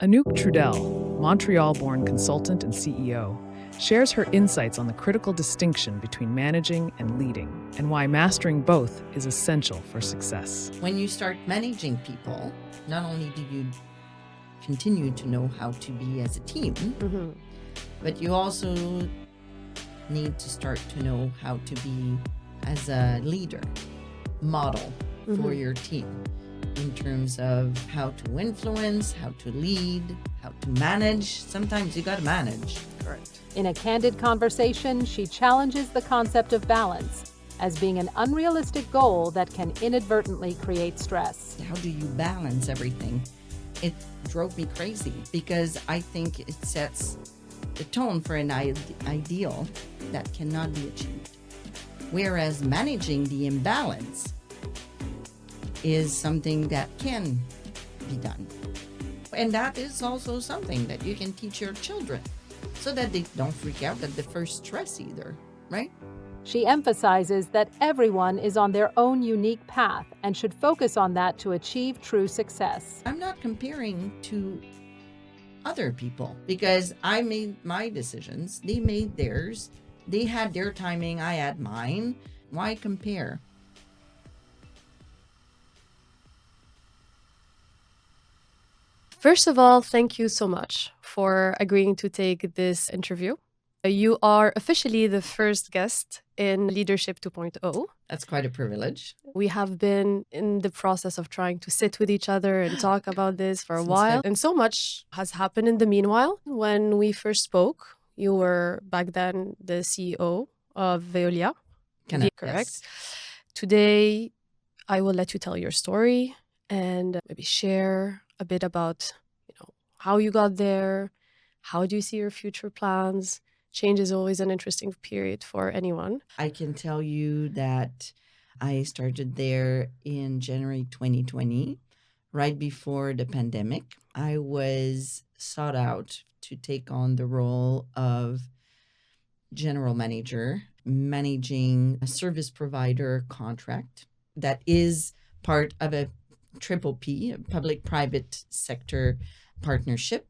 Anouk Trudel, Montreal-born consultant and CEO, shares her insights on the critical distinction between managing and leading and why mastering both is essential for success. When you start managing people, not only do you continue to know how to be as a team, but you also need to start to know how to be as a leader, model for your team in terms of how to influence, how to lead, how to manage. Sometimes you got to manage. Correct. In a candid conversation, she challenges the concept of balance as being an unrealistic goal that can inadvertently create stress. How do you balance everything? It drove me crazy because I think it sets the tone for an ideal that cannot be achieved. Whereas managing the imbalance is something that can be done. And that is also something that you can teach your children so that they don't freak out at the first stress either, right? She emphasizes that everyone is on their own unique path and should focus on that to achieve true success. I'm not comparing to other people because I made my decisions, they made theirs, they had their timing, I had mine. Why compare? First of all, thank you so much for agreeing to take this interview. You are officially the first guest in Leadership 2.0. That's quite a privilege. We have been in the process of trying to sit with each other and talk about this for a while. And so much has happened in the meanwhile. When we first spoke, you were back then the CEO of Velia. Correct. Yes. Today, I will let you tell your story and maybe share a bit about, how you got there, how do you see your future plans. Change is always an interesting period for anyone. I can tell you that I started there in January 2020, right before the pandemic. I was sought out to take on the role of general manager, managing a service provider contract that is part of a triple P, a public-private sector partnership.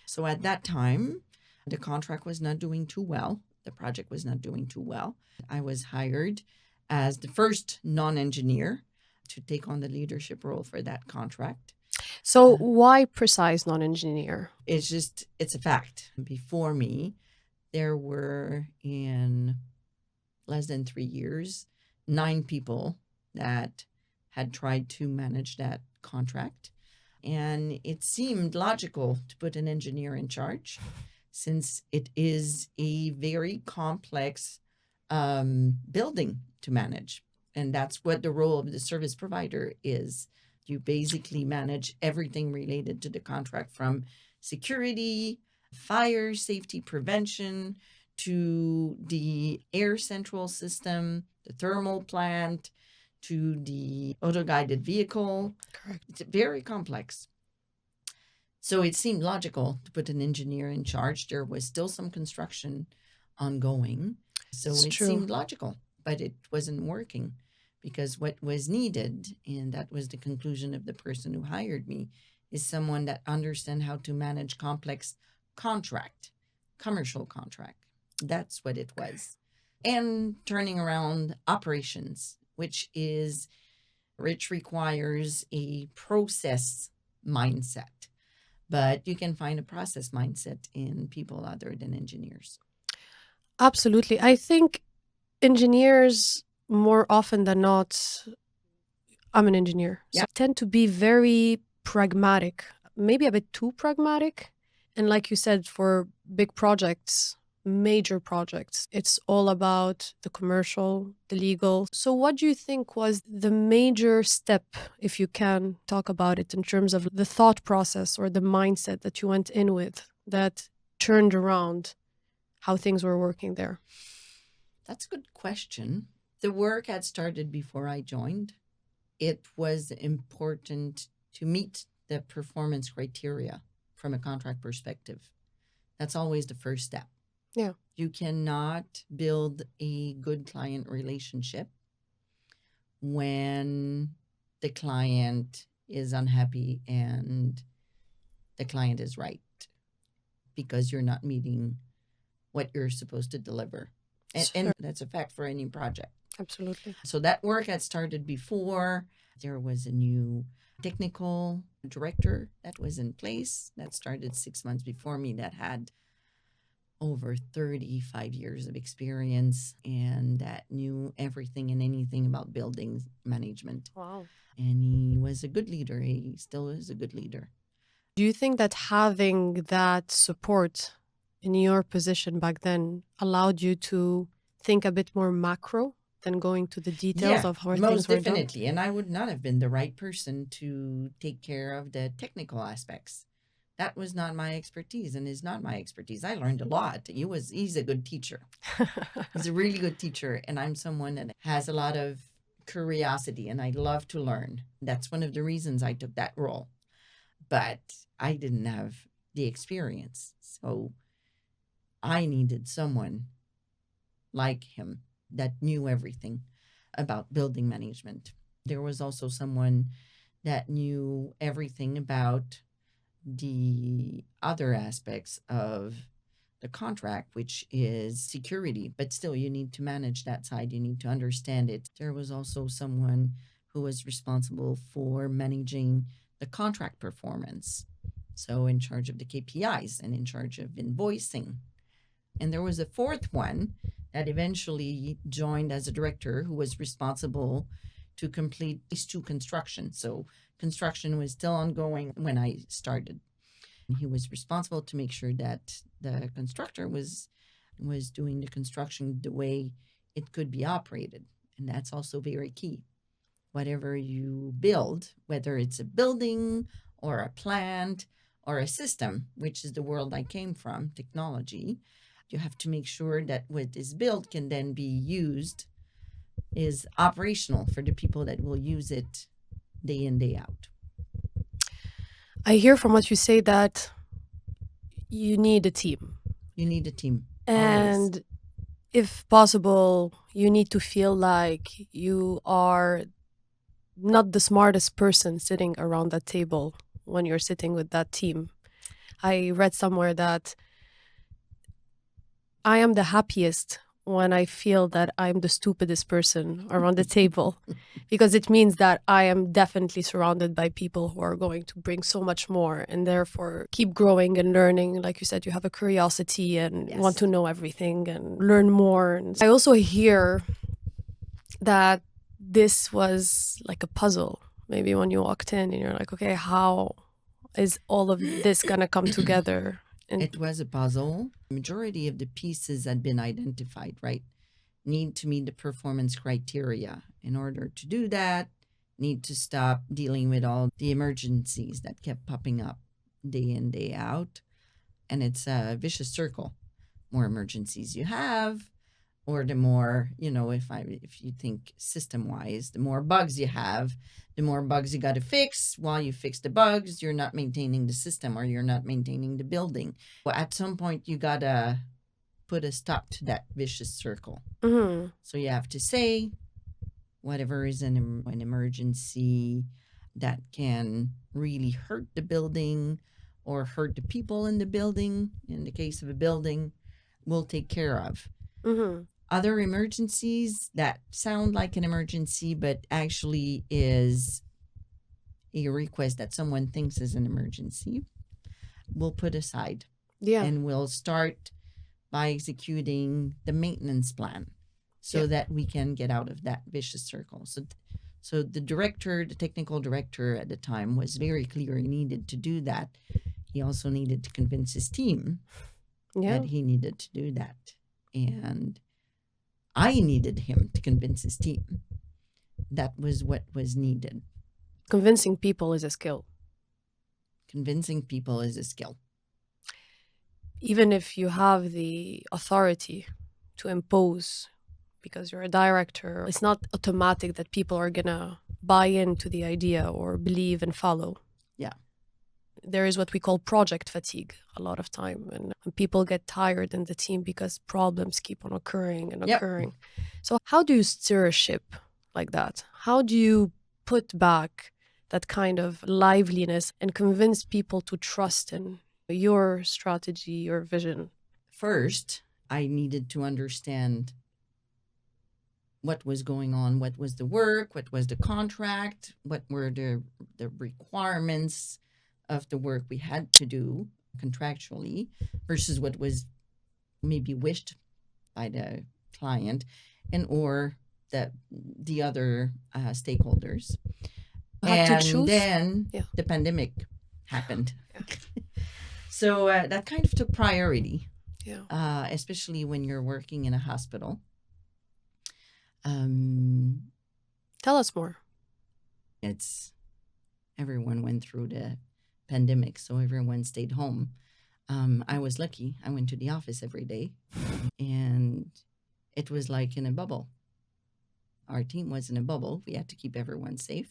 So at that time, the contract was not doing too well. The project was not doing too well. I was hired as the first non-engineer to take on the leadership role for that contract. So why precise non-engineer? It's a fact. Before me, there were in less than 3 years, 9 people that had tried to manage that contract. And it seemed logical to put an engineer in charge since it is a very complex building to manage. And that's what the role of the service provider is. You basically manage everything related to the contract from security, fire, safety prevention, to the air central system, the thermal plant, to the auto-guided vehicle. Correct. It's very complex. So it seemed logical to put an engineer in charge. There was still some construction ongoing. So it seemed logical, but it wasn't working because what was needed, and that was the conclusion of the person who hired me, is someone that understands how to manage complex commercial contract. That's what it was. And turning around operations, which requires a process mindset. But you can find a process mindset in people other than engineers. Absolutely. I think engineers, more often than not, I'm an engineer, so tend to be very pragmatic, maybe a bit too pragmatic. And like you said, for big projects, major projects, it's all about the commercial, the legal. So what do you think was the major step, if you can talk about it, in terms of the thought process or the mindset that you went in with that turned around how things were working there? That's a good question. The work had started before I joined. It was important to meet the performance criteria from a contract perspective. That's always the first step. Yeah. You cannot build a good client relationship when the client is unhappy and the client is right because you're not meeting what you're supposed to deliver. And that's a fact for any project. Absolutely. So that work had started before. There was a new technical director that was in place that started 6 months before me that had over 35 years of experience and that knew everything and anything about building management. Wow. And he was a good leader. He still is a good leader. Do you think that having that support in your position back then allowed you to think a bit more macro than going to the details of how most things were done? definitely. And I would not have been the right person to take care of the technical aspects. That was not my expertise and is not my expertise. I learned a lot. He's a good teacher. He's a really good teacher. And I'm someone that has a lot of curiosity and I love to learn. That's one of the reasons I took that role. But I didn't have the experience. So I needed someone like him that knew everything about building management. There was also someone that knew everything about the other aspects of the contract, which is security. But still, you need to manage that side. You need to understand it. There was also someone who was responsible for managing the contract performance. So in charge of the KPIs and in charge of invoicing. And there was a fourth one that eventually joined as a director who was responsible to complete these two constructions. So construction was still ongoing when I started. And he was responsible to make sure that the constructor was doing the construction the way it could be operated. And that's also very key. Whatever you build, whether it's a building or a plant or a system, which is the world I came from, technology, you have to make sure that what is built can then be used, is operational for the people that will use it day in, day out. I hear from what you say that you need a team. You need a team. And always. if possible, you need to feel like you are not the smartest person sitting around that table when you're sitting with that team. I read somewhere that I am the happiest when I feel that I'm the stupidest person around the table, because it means that I am definitely surrounded by people who are going to bring so much more and therefore keep growing and learning. Like you said, you have a curiosity and want to know everything and learn more. And I also hear that this was like a puzzle. Maybe when you walked in and you're like, okay, how is all of this going to come together? And it was a puzzle. The majority of the pieces had been identified, right? Need to meet the performance criteria. In order to do that, need to stop dealing with all the emergencies that kept popping up day in, day out. And it's a vicious circle. More emergencies you have, or the more, if you think system-wise, the more bugs you have, the more bugs you got to fix. While you fix the bugs, you're not maintaining the system or you're not maintaining the building. Well, at some point, you got to put a stop to that vicious circle. mm-hmm. So you have to say, whatever is an emergency that can really hurt the building or hurt the people in the building, in the case of a building, we'll take care of. Mm-hmm. Other emergencies that sound like an emergency, but actually is a request that someone thinks is an emergency, we'll put aside. Yeah. And we'll start by executing the maintenance plan so that we can get out of that vicious circle. So the technical director at the time was very clear he needed to do that. He also needed to convince his team that he needed to do that. And I needed him to convince his team. That was what was needed. Convincing people is a skill. Convincing people is a skill. Even if you have the authority to impose, because you're a director, it's not automatic that people are going to buy into the idea or believe and follow. Yeah. There is what we call project fatigue a lot of time. And people get tired in the team because problems keep on occurring and occurring. So how do you steer a ship like that? How do you put back that kind of liveliness and convince people to trust in your strategy, your vision? First, I needed to understand what was going on, what was the work, what was the contract, what were the requirements of the work we had to do contractually versus what was maybe wished by the client and or the other stakeholders. Had to And choose? then Yeah. the pandemic happened. So that kind of took priority, especially when you're working in a hospital. Tell us more. Everyone went through the pandemic, so everyone stayed home. I was lucky. I went to the office every day, and it was like in a bubble. Our team was in a bubble. We had to keep everyone safe.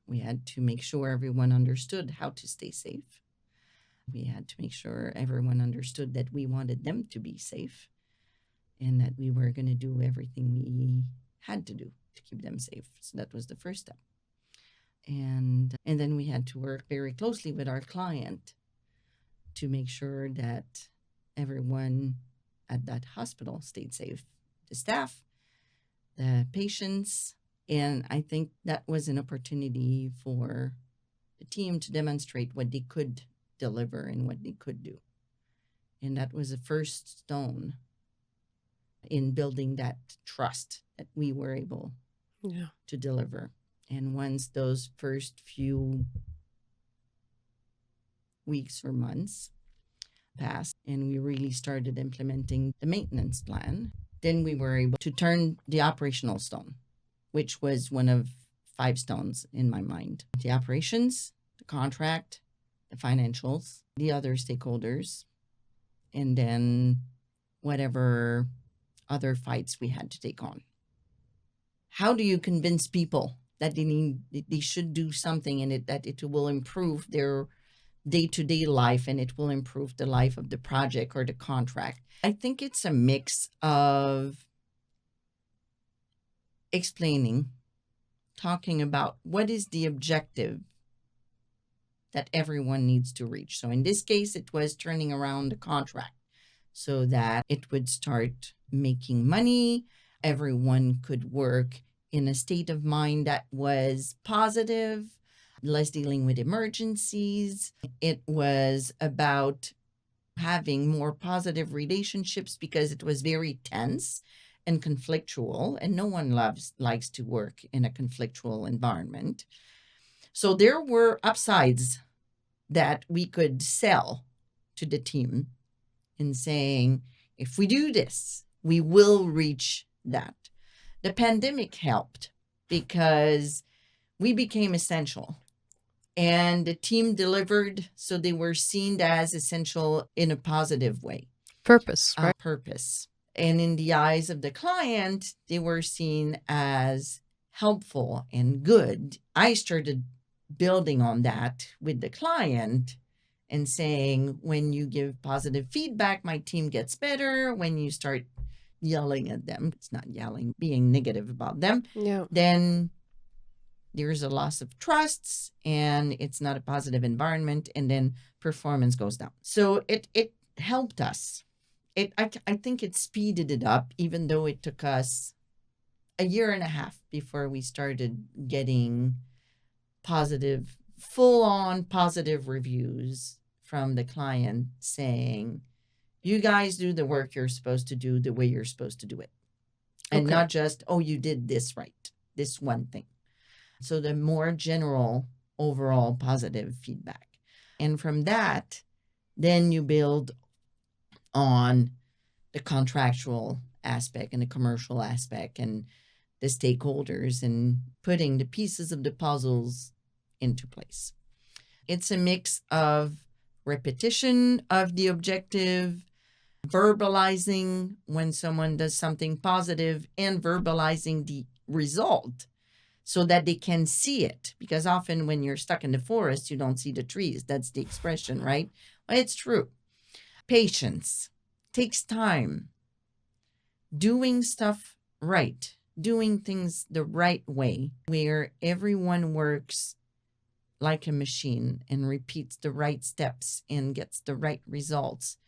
We had to make sure everyone understood how to stay safe. We had to make sure everyone understood that we wanted them to be safe and that we were going to do everything we had to do to keep them safe. So that was the first step. And then we had to work very closely with our client to make sure that everyone at that hospital stayed safe, the staff, the patients. And I think that was an opportunity for the team to demonstrate what they could deliver and what they could do. And that was the first stone in building that trust that we were able to deliver. And once those first few weeks or months passed and we really started implementing the maintenance plan, then we were able to turn the operational stone, which was one of 5 stones in my mind. The operations, the contract, the financials, the other stakeholders, and then whatever other fights we had to take on. How do you convince people that they should do something and that it will improve their day-to-day life and it will improve the life of the project or the contract? I think it's a mix of explaining, talking about what is the objective that everyone needs to reach. So in this case, it was turning around the contract so that it would start making money. Everyone could work in a state of mind that was positive, less dealing with emergencies. It was about having more positive relationships because it was very tense and conflictual, and no one likes to work in a conflictual environment. So there were upsides that we could sell to the team in saying, if we do this, we will reach that. The pandemic helped because we became essential and the team delivered, so they were seen as essential in a positive way. Purpose, right? Purpose. And in the eyes of the client, they were seen as helpful and good. I started building on that with the client and saying, when you give positive feedback, my team gets better. When you start yelling at them, it's not yelling, being negative about them, then there's a loss of trusts and it's not a positive environment, and then performance goes down. So it helped us. I think it speeded it up, even though it took us a year and a half before we started getting positive, full-on positive reviews from the client saying, you guys do the work you're supposed to do the way you're supposed to do it. And not just, oh, you did this right, this one thing. So the more general, overall positive feedback. And from that, then you build on the contractual aspect and the commercial aspect and the stakeholders and putting the pieces of the puzzles into place. It's a mix of repetition of the objective, verbalizing when someone does something positive, and verbalizing the result so that they can see it. Because often when you're stuck in the forest, you don't see the trees. That's the expression, right? Well, it's true. Patience takes time. Doing stuff right, doing things the right way, where everyone works like a machine and repeats the right steps and gets the right results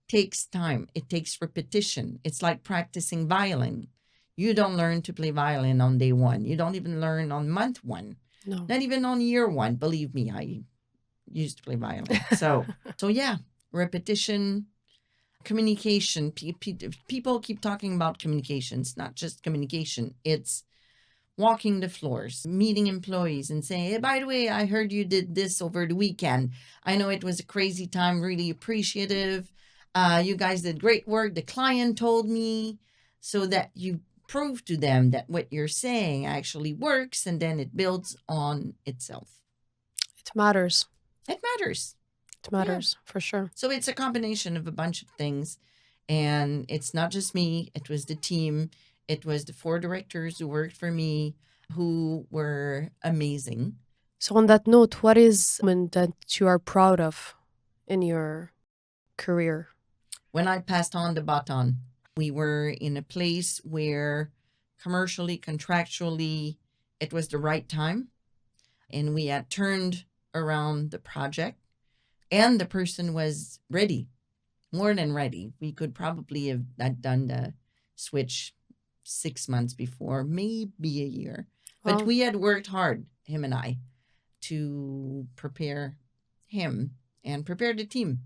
takes time. It takes repetition. It's like practicing violin. You don't learn to play violin on day one. You don't even learn on month one. No. Not even on year one. Believe me, I used to play violin. So yeah, repetition, communication. People keep talking about communication. It's not just communication. It's walking the floors, meeting employees and saying, hey, by the way, I heard you did this over the weekend. I know it was a crazy time, really appreciative. You guys did great work. The client told me, so that you prove to them that what you're saying actually works, and then it builds on itself. It matters. It matters. It matters, for sure. So it's a combination of a bunch of things. And it's not just me. It was the team. It was the 4 directors who worked for me who were amazing. So on that note, what is something that you are proud of in your career? When I passed on the baton, we were in a place where commercially, contractually, it was the right time. And we had turned around the project and the person was ready, more than ready. We could probably have done the switch 6 months before, maybe a year. But Wow. we had worked hard, him and I, to prepare him and prepare the team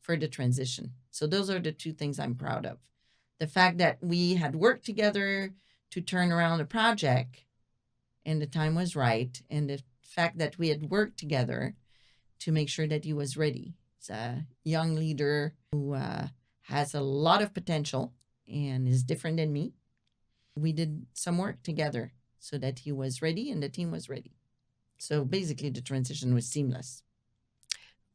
for the transition. So those are the 2 things I'm proud of. The fact that we had worked together to turn around the project and the time was right, and the fact that we had worked together to make sure that he was ready. He's a young leader who has a lot of potential and is different than me. We did some work together so that he was ready and the team was ready. So basically the transition was seamless.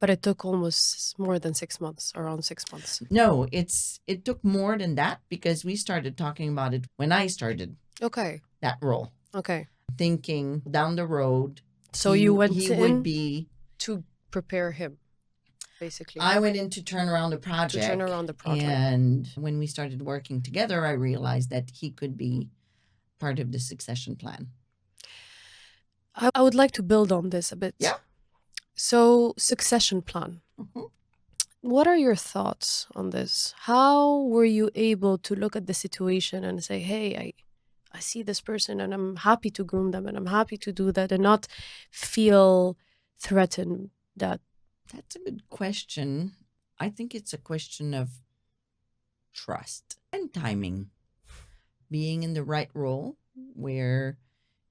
But it took almost more than 6 months, around 6 months. No, it took more than that because we started talking about it when I started Okay. that role, Okay. thinking down the road. So you went he in would be. to prepare him, basically. I went in to turn around the project. To turn around the project. And when we started working together, I realized that he could be part of the succession plan. I would like to build on this a bit. Yeah. So, succession plan. Mhm. What are your thoughts on this? How were you able to look at the situation and say, hey, I see this person and I'm happy to groom them and I'm happy to do that and not feel threatened that? That's a good question. I think it's a question of trust and timing. Being in the right role where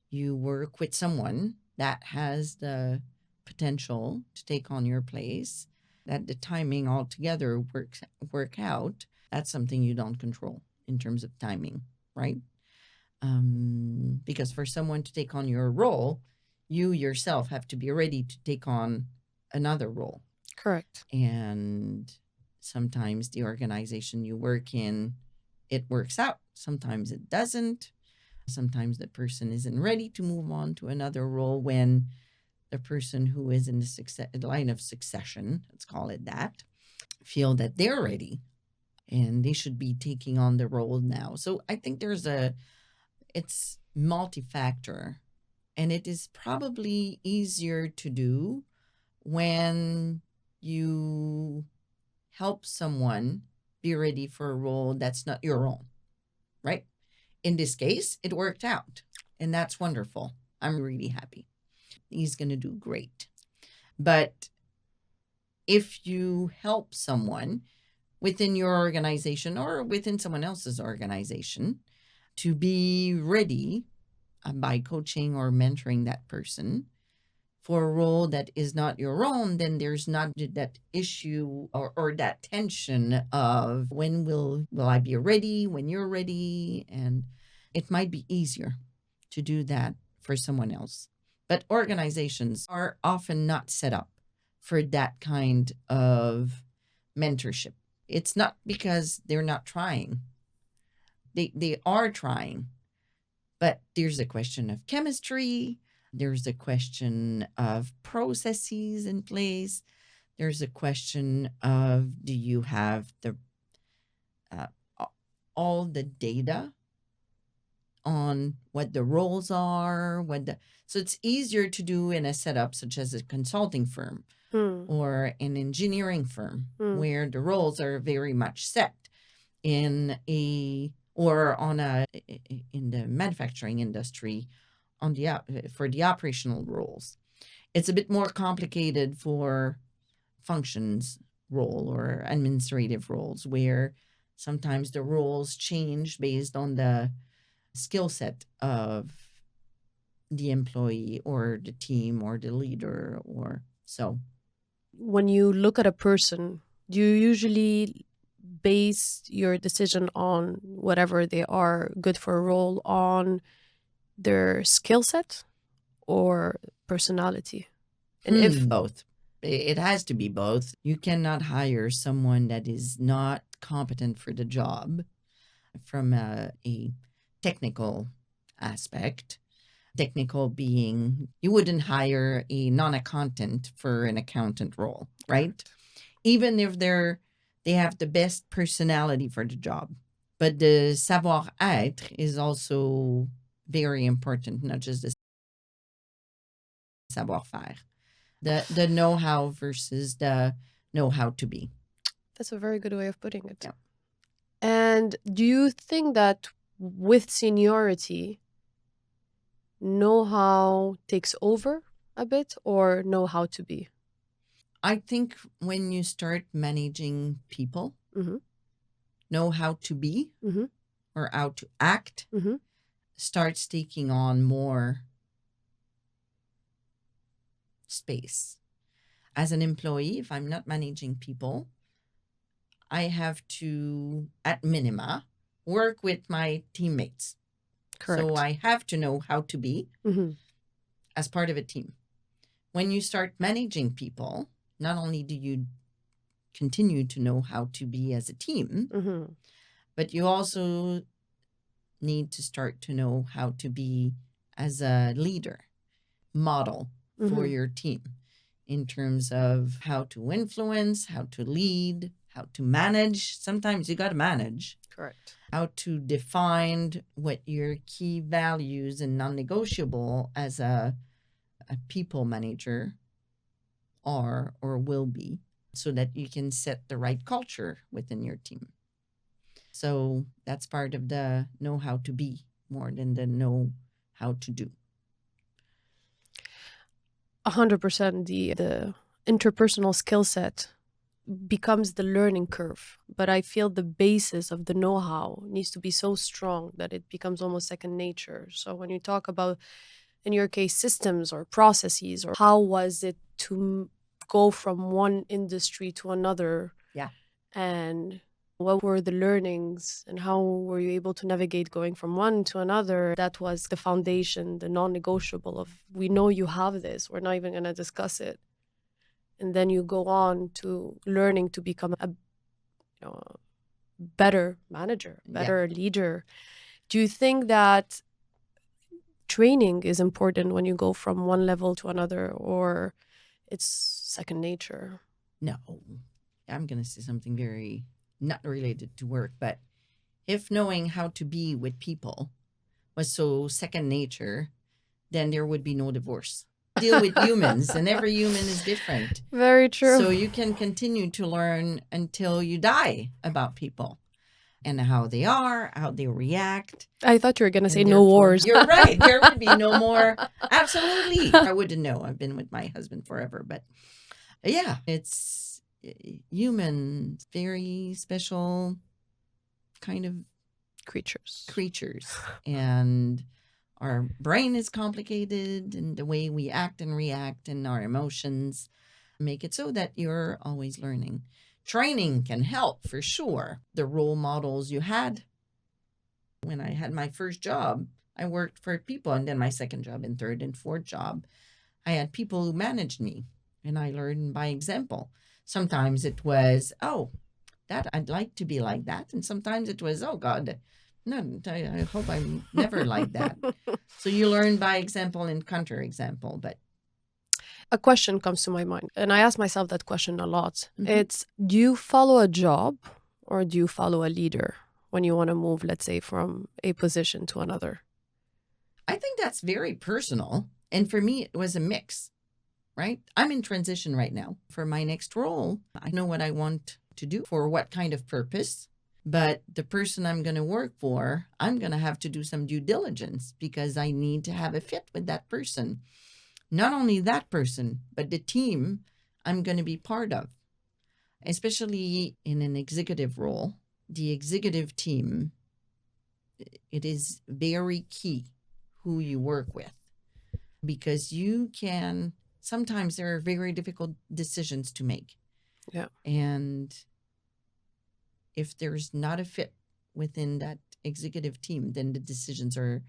you work with someone that has the potential to take on your place, that the timing altogether work out, that's something you don't control in terms of timing, right? Because for someone to take on your role, you yourself have to be ready to take on another role. Correct. And sometimes the organization you work in, it works out. Sometimes it doesn't. Sometimes the person isn't ready to move on to another role when the person who is in the line of succession, let's call it that, feel that they're ready and they should be taking on the role now. So I think it's multi-factor, and it is probably easier to do when you help someone be ready for a role that's not your own, right? In this case, it worked out, and that's wonderful. I'm really happy. He's going to do great. But if you help someone within your organization or within someone else's organization to be ready by coaching or mentoring that person for a role that is not your own, then there's not that issue or that tension of when will I be ready, when you're ready. And it might be easier to do that for someone else. But organizations are often not set up for that kind of mentorship. It's not because they're not trying. They are trying. But there's a question of chemistry. There's a question of processes in place. There's a question of, do you have all the data on what the roles are? So it's easier to do in a setup such as a consulting firm or an engineering firm where the roles are very much set in the manufacturing industry for the operational roles. It's a bit more complicated for functions role or administrative roles where sometimes the roles change based on the skill set of the employee or the team or the leader or so. When you look at a person, do you usually base your decision on whatever they are good for a role on their skill set or personality? And if both. It has to be both. You cannot hire someone that is not competent for the job from a technical aspect. Technical being, you wouldn't hire a non-accountant for an accountant role, right? Even if they have the best personality for the job. But the savoir-être is also very important, not just the savoir-faire. The know-how versus the know-how to be. That's a very good way of putting it. Yeah. And do you think that with seniority, know-how takes over a bit or know how to be? I think when you start managing people, know how to be or how to act starts taking on more space. As an employee, if I'm not managing people, I have to, at minima, work with my teammates. Correct. So I have to know how to be as part of a team. When you start managing people, not only do you continue to know how to be as a team, but you also need to start to know how to be as a leader, model for your team in terms of how to influence, how to lead, how to manage. Sometimes you got to manage. Correct. How to define what your key values and non-negotiable as a people manager are or will be, so that you can set the right culture within your team. So that's part of the know how to be more than the know how to do. 100%. The interpersonal skill set becomes the learning curve, but I feel the basis of the know-how needs to be so strong that it becomes almost second nature. So when you talk about, in your case, systems or processes, or how was it to go from one industry to another? Yeah. And what were the learnings and how were you able to navigate going from one to another? That was the foundation, the non-negotiable of, we know you have this, we're not even going to discuss it. And then you go on to learning to become a better manager, better leader. Do you think that training is important when you go from one level to another, or it's second nature? No, I'm going to say something very not related to work, but if knowing how to be with people was so second nature, then there would be no divorce. Deal with humans, and every human is different. Very true. So you can continue to learn until you die about people and how they are, how they react. I thought you were going to say no wars. You're right. There would be no more. Absolutely. I wouldn't know. I've been with my husband forever. But yeah, it's human, very special kind of creatures. And our brain is complicated, and the way we act and react and our emotions make it so that you're always learning. Training can help for sure. The role models you had. When I had my first job, I worked for people, and then my second job and third and fourth job, I had people who managed me, and I learned by example. Sometimes it was, that I'd like to be like that. And sometimes it was, oh God, no, I hope I'm never like that. So you learn by example and counter-example. But a question comes to my mind, and I ask myself that question a lot. It's, do you follow a job or do you follow a leader when you want to move, let's say, from a position to another? I think that's very personal. And for me, it was a mix, right? I'm in transition right now. For my next role, I know what I want to do for what kind of purpose. But the person I'm going to work for, I'm going to have to do some due diligence because I need to have a fit with that person. Not only that person, but the team I'm going to be part of. Especially in an executive role, the executive team, it is very key who you work with. Because sometimes there are very difficult decisions to make. Yeah. And if there's not a fit within that executive team, then the decisions are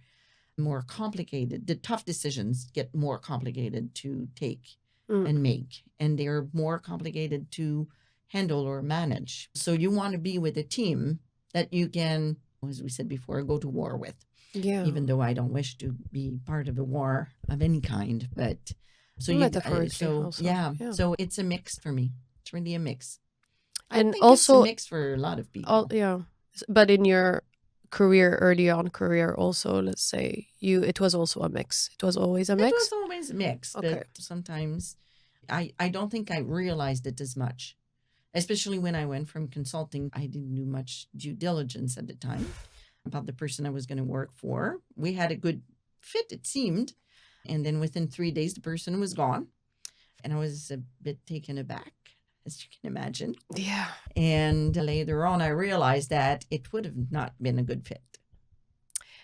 more complicated. The tough decisions get more complicated to take and make, and they're more complicated to handle or manage. So you want to be with a team that you can, as we said before, go to war with. Yeah. Even though I don't wish to be part of a war of any kind, but so Metaphorically also. yeah. So it's a mix for me. It's really a mix. And I think also, it's a mix for a lot of people. But in your early on career also, let's say it was also a mix. It was always a mix? It was always a mix, Okay. but sometimes I don't think I realized it as much. Especially when I went from consulting, I didn't do much due diligence at the time about the person I was going to work for. We had a good fit, it seemed. And then within 3 days, the person was gone. And I was a bit taken aback, as you can imagine. Yeah. And later on, I realized that it would have not been a good fit.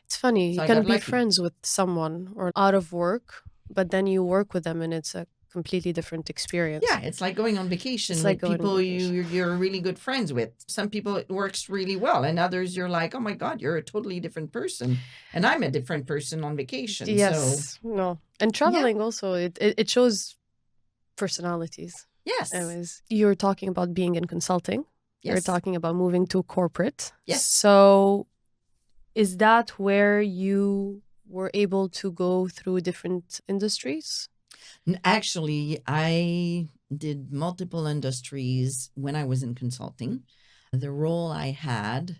It's funny. So You I can got be lucky. friends with someone or out of work, but then you work with them and it's a completely different experience. Yeah, it's like going on vacation It's with like going on people vacation. you're really good friends with. Some people it works really well, and others you're like, oh my God, you're a totally different person. And I'm a different person on vacation. Yes. So, No. And traveling also, it shows personalities. yes. Anyways, you're talking about being in consulting. You're Yes. talking about moving to corporate. Yes. So is that where you were able to go through different industries? Actually, I did multiple industries when I was in consulting. The role I had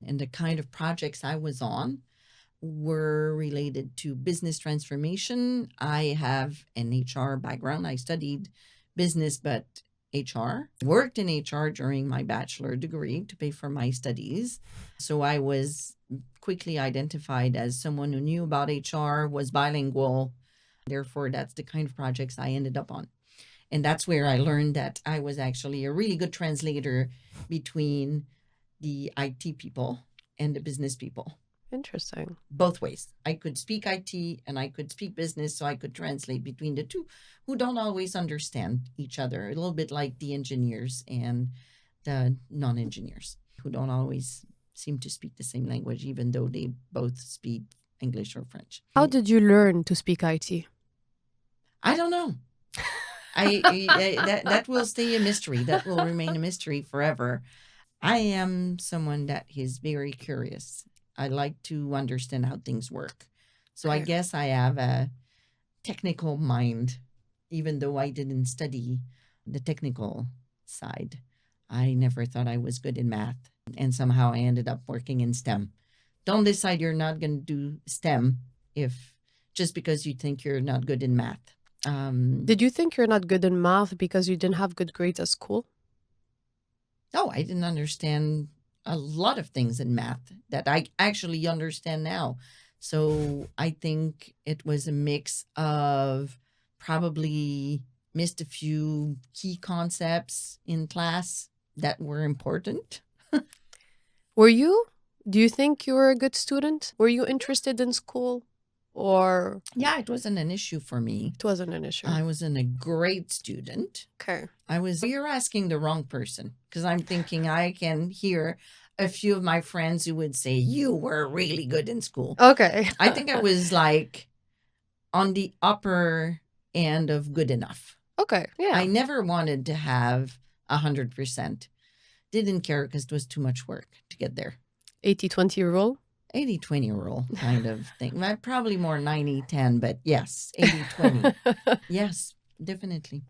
and the kind of projects I was on were related to business transformation. I have an HR background. I studied business, but HR. Worked in HR during my bachelor degree to pay for my studies. So I was quickly identified as someone who knew about HR, was bilingual. Therefore, that's the kind of projects I ended up on. And that's where I learned that I was actually a really good translator between the IT people and the business people. Interesting. Both ways. I could speak IT and I could speak business, so I could translate between the two who don't always understand each other. A little bit like the engineers and the non-engineers who don't always seem to speak the same language, even though they both speak English or French. How did you learn to speak IT? I don't know. That will stay a mystery. That will remain a mystery forever. I am someone that is very curious. I like to understand how things work. So I Okay. guess I have a technical mind, even though I didn't study the technical side. I never thought I was good in math. And somehow I ended up working in STEM. Don't decide you're not going to do STEM just because you think you're not good in math. Did you think you're not good in math because you didn't have good grades at school? No, I didn't understand a lot of things in math that I actually understand now. So I think it was a mix of probably missed a few key concepts in class that were important. Do you think you were a good student? Were you interested in school? Or Yeah, it wasn't an issue for me. it wasn't an issue? I wasn't a great student. Okay. You're asking the wrong person, because I'm thinking I can hear a few of my friends who would say, you were really good in school. Okay. I think I was like on the upper end of good enough. Okay. Yeah. I never wanted to have 100%. Didn't care because it was too much work to get there. 80-20 rule? 80-20 rule kind of thing. Probably more 90-10, but yes, 80-20. Yes, definitely.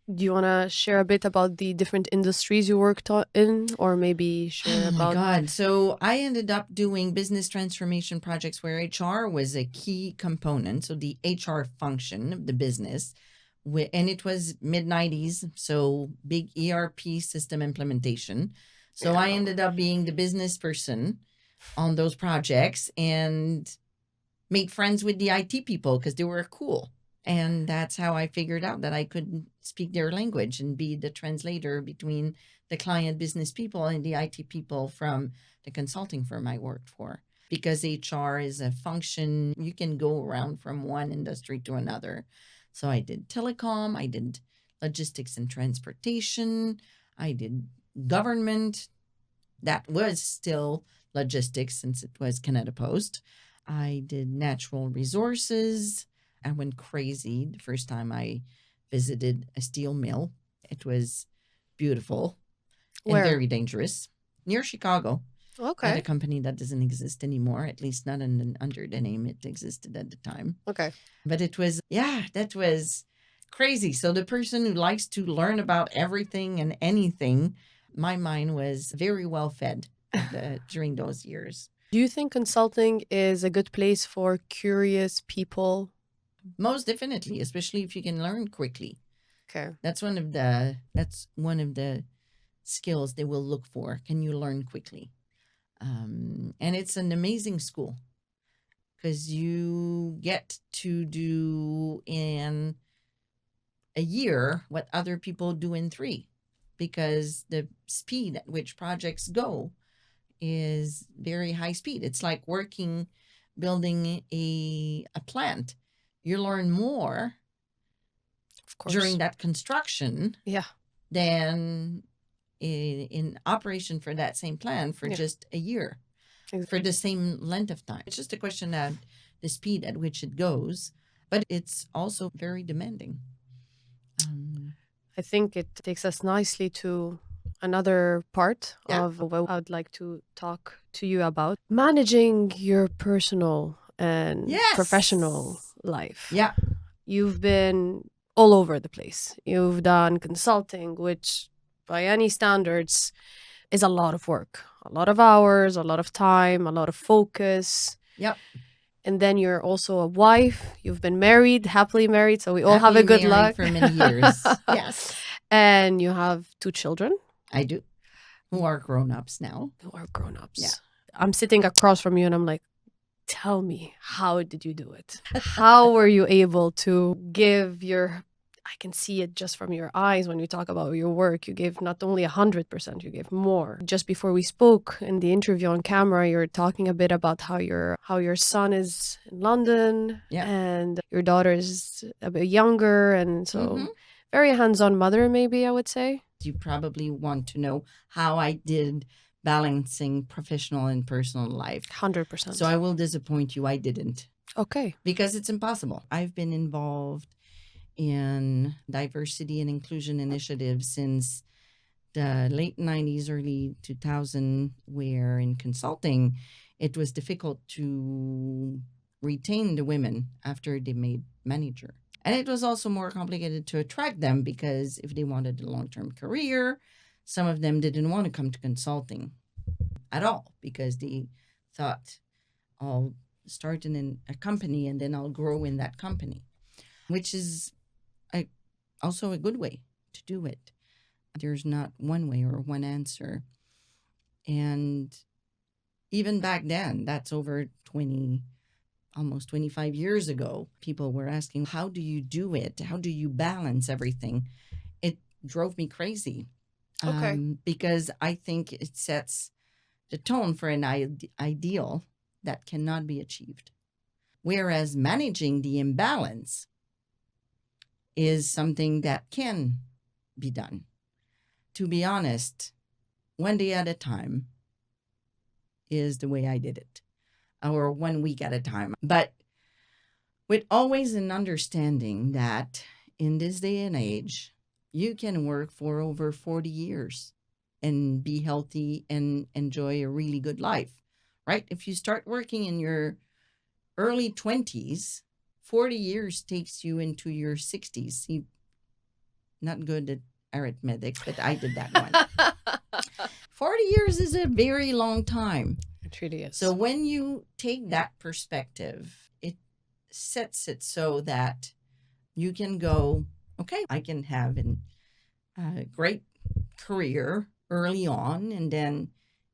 Do you want to share a bit about the different industries you worked in, or maybe share Oh my about? God. So I ended up doing business transformation projects where HR was a key component. So the HR function of the business, and it was mid-90s. So big ERP system implementation. So I Yeah. ended up being the business person on those projects and made friends with the IT people because they were cool. And that's how I figured out that I could speak their language and be the translator between the client business people and the IT people from the consulting firm I worked for. Because HR is a function, you can go around from one industry to another. So I did telecom, I did logistics and transportation, I did government. That was still logistics since it was Canada Post. I did natural resources. I went crazy the first time I visited a steel mill. It was beautiful and Where? very dangerous. Near Chicago, at a Okay. company that doesn't exist anymore, at least not under the name it existed at the time. Okay. But it was, that was crazy. So the person who likes to learn about everything and anything, my mind was very well fed during those years. Do you think consulting is a good place for curious people? Most definitely, especially if you can learn quickly. Okay. That's one of the skills they will look for. Can you learn quickly? And it's an amazing school because you get to do in a year what other people do in 3, because the speed at which projects go is very high speed. It's like building a plant. You learn more Of course. during that construction Yeah. than in operation for that same plan for Yeah. just a year, for the same length of time. It's just a question of the speed at which it goes, but it's also very demanding. I think it takes us nicely to another part Yeah. of what I would like to talk to you about. Managing your personal and Yes. professional life. Yeah. You've been all over the place. You've done consulting, which by any standards is a lot of work, a lot of hours, a lot of time, a lot of focus. Yep. And then you're also a wife. You've been married, happily married. So we all have a Happily good married luck. for many years. Yes, And you have 2 children I do. Who are grown-ups now. who are grown-ups. Yeah. I'm sitting across from you and I'm like, tell me, how did you do it? How were you able to give I can see it just from your eyes when you talk about your work. You gave not only 100%, you gave more. Just before we spoke in the interview on camera, you're talking a bit about how your son is in London. Yeah. And your daughter is a bit younger. And so Mhm. very hands-on mother, maybe I would say. You probably want to know how I did balancing professional and personal life. 100%. So I will disappoint you. I didn't, Okay. because it's impossible. I've been involved in diversity and inclusion initiatives since the late 90s, early 2000, where in consulting, it was difficult to retain the women after they made manager. And it was also more complicated to attract them, because if they wanted a long-term career, some of them didn't want to come to consulting at all, because they thought, I'll start in a company and then I'll grow in that company, which is also a good way to do it. There's not one way or one answer. And even back then, that's over almost 25 years ago, people were asking, how do you do it? How do you balance everything? It drove me crazy. Okay. Because I think it sets the tone for an ideal that cannot be achieved. Whereas managing the imbalance is something that can be done. To be honest, one day at a time is the way I did it, or 1 week at a time. But with always an understanding that in this day and age, you can work for over 40 years and be healthy and enjoy a really good life, right? If you start working in your early 20s, 40 years takes you into your 60s. not good at arithmetic, but I did that one. 40 years is a very long time. It really is. So when you take that perspective, it sets it so that you can go, okay, I can have a great career early on. And then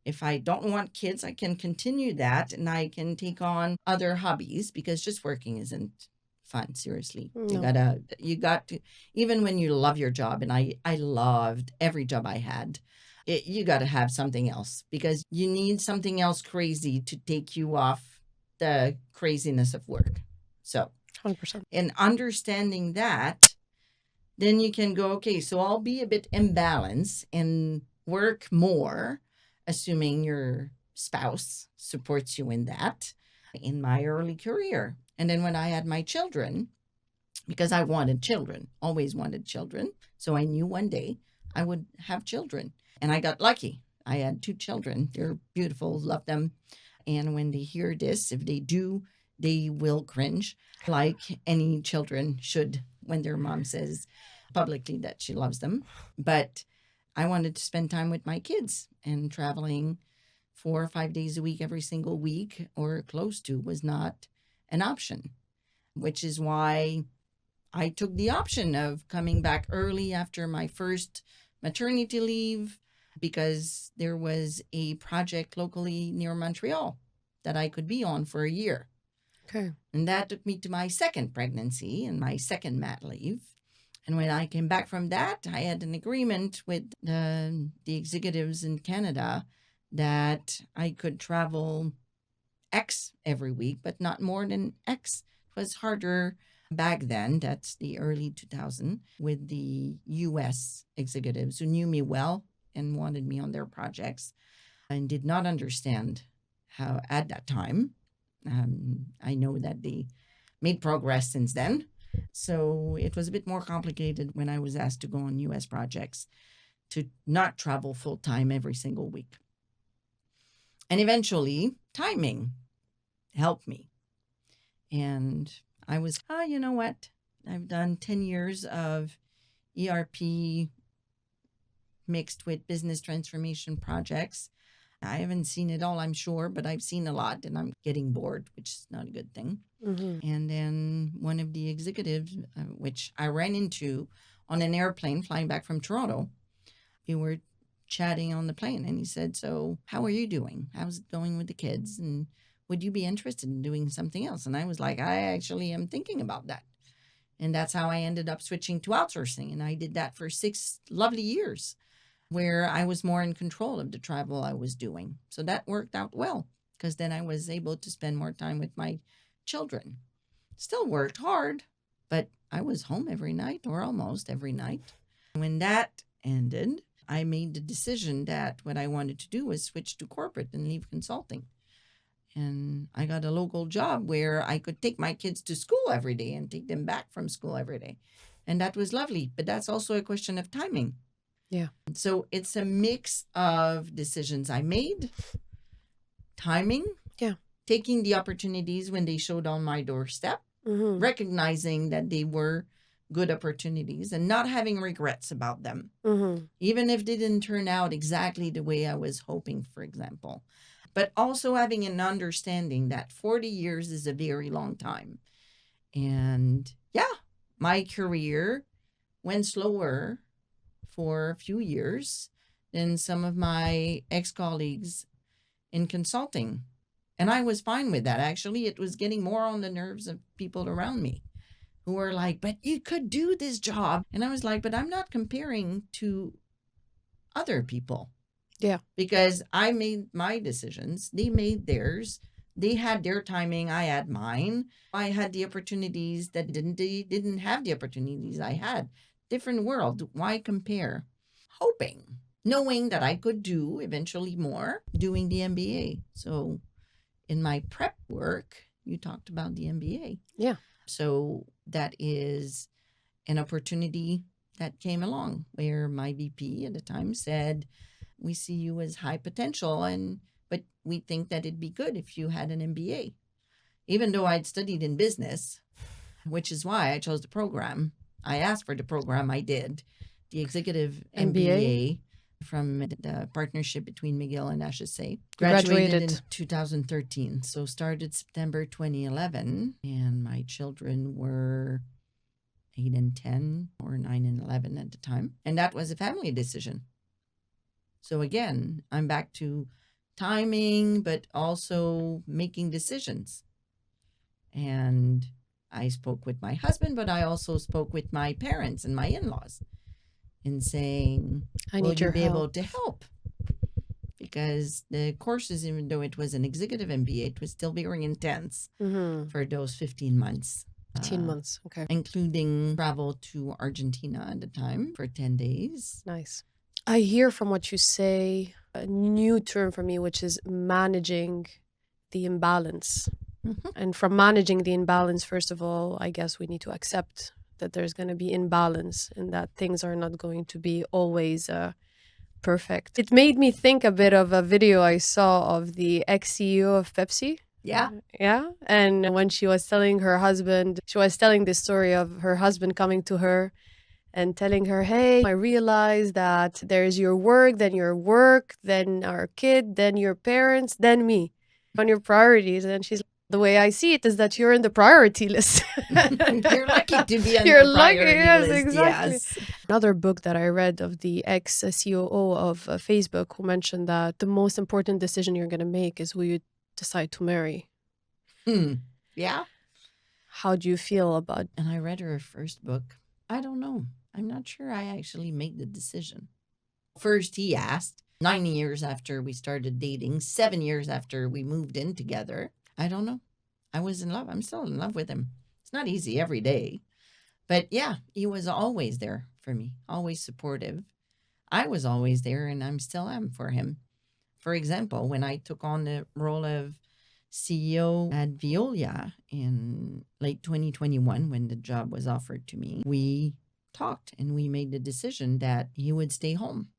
if I don't want kids, I can continue that and I can take on other hobbies, because just working isn't fun. Seriously. No. You got to, even when you love your job, and I loved every job I had, you got to have something else, because you need something else crazy to take you off the craziness of work. So 100%. in understanding that, then you can go, okay, so I'll be a bit imbalanced and work more, assuming your spouse supports you in that, in my early career. And then when I had my children, because I wanted children, always wanted children. So I knew one day I would have children. And I got lucky. I had 2 children. They're beautiful, love them. And when they hear this, if they do, they will cringe, like any children should when their mom says publicly that she loves them. But I wanted to spend time with my kids, and traveling 4 or 5 days a week, every single week or close to, was not an option, which is why I took the option of coming back early after my first maternity leave, because there was a project locally near Montreal that I could be on for a year. Okay. And that took me to my second pregnancy and my second mat leave. And when I came back from that, I had an agreement with the executives in Canada that I could travel X every week, but not more than X. It was harder back then, that's the early 2000s, with the US executives who knew me well and wanted me on their projects and did not understand how at that time. I know that they made progress since then. So it was a bit more complicated when I was asked to go on US projects, to not travel full time every single week. And eventually, timing helped me. And I was, you know what? I've done 10 years of ERP mixed with business transformation projects. I haven't seen it all, I'm sure, but I've seen a lot, and I'm getting bored, which is not a good thing. Mm-hmm. And then one of the executives, which I ran into on an airplane flying back from Toronto, we were chatting on the plane, and he said, so how are you doing? How's it going with the kids? And would you be interested in doing something else? And I was like, I actually am thinking about that. And that's how I ended up switching to outsourcing. And I did that for 6 lovely years, where I was more in control of the travel I was doing. So that worked out well, because then I was able to spend more time with my children. Still worked hard, but I was home every night, or almost every night. When that ended, I made the decision that what I wanted to do was switch to corporate and leave consulting. And I got a local job where I could take my kids to school every day and take them back from school every day. And that was lovely. But that's also a question of timing. Yeah. So it's a mix of decisions I made, timing, taking the opportunities when they showed on my doorstep, recognizing that they were good opportunities and not having regrets about them, even if they didn't turn out exactly the way I was hoping, for example. But also having an understanding that 40 years is a very long time. And my career went slower for a few years than some of my ex-colleagues in consulting. And I was fine with that. Actually, it was getting more on the nerves of people around me who were like, but you could do this job. And I was like, but I'm not comparing to other people. Yeah. Because I made my decisions. They made theirs. They had their timing. I had mine. I had the opportunities that they didn't have the opportunities I had. Different world. Why compare? Hoping, knowing that I could do eventually more, doing the MBA. So in my prep work, you talked about the MBA. Yeah. So that is an opportunity that came along where my VP at the time said, we see you as high potential, but we think that it'd be good if you had an MBA. Even though I'd studied in business, which is why I chose the program. I asked for the program. I did. The executive MBA? MBA from the partnership between McGill and HSA. Graduated. In 2013. So started September 2011. And my children were 8 and 10 or 9 and 11 at the time. And that was a family decision. So again, I'm back to timing, but also making decisions. And I spoke with my husband, but I also spoke with my parents and my in-laws and saying, I will need you your be help. able to help? Because the courses, even though it was an executive MBA, it was still very intense for those 15 months. 15 months. Okay. Including travel to Argentina at the time for 10 days. Nice. I hear from what you say a new term for me, which is managing the imbalance. And from managing the imbalance, first of all, I guess we need to accept that there's going to be imbalance and that things are not going to be always perfect. It made me think a bit of a video I saw of the ex-CEO of Pepsi. Yeah. Yeah. And when she was telling her husband, she was telling the story of her husband coming to her and telling her, hey, I realized that there's your work, then our kid, then your parents, then me on your priorities. And she's like, the way I see it is that you're in the priority list. You're lucky to be on You're the lucky, priority yes, list. exactly. Yes. Another book that I read of the ex-COO of Facebook who mentioned that the most important decision you're going to make is who you decide to marry. Yeah. How do you feel about? And I read her first book. I don't know. I'm not sure I actually made the decision. First, he asked, 9 years after we started dating, 7 years after we moved in together. I don't know. I was in love. I'm still in love with him. It's not easy every day. But yeah, he was always there for me, always supportive. I was always there and I'm still am for him. For example, when I took on the role of CEO at Velia in late 2021, when the job was offered to me, we talked and we made the decision that he would stay home.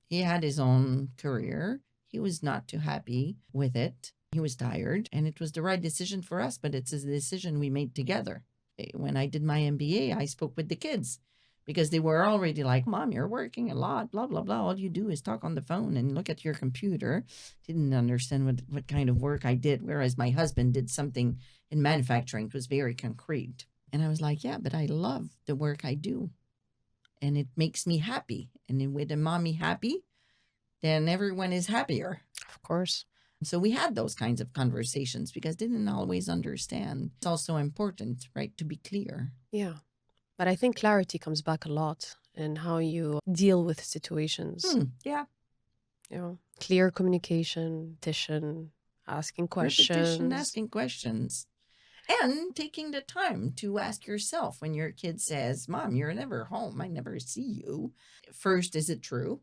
He had his own career. He was not too happy with it. He was tired and it was the right decision for us, but it's a decision we made together. When I did my MBA, I spoke with the kids because they were already like, Mom, you're working a lot, blah, blah, blah. All you do is talk on the phone and look at your computer. Didn't understand what kind of work I did, whereas my husband did something in manufacturing. It was very concrete. And I was like, yeah, but I love the work I do. And it makes me happy. And then with a mommy happy, then everyone is happier. Of course. So we had those kinds of conversations because they didn't always understand. It's also important, right, to be clear. Yeah. But I think clarity comes back a lot in how you deal with situations. Yeah. You know, clear communication, asking questions. Asking questions. And taking the time to ask yourself when your kid says, Mom, you're never home. I never see you. First, is it true?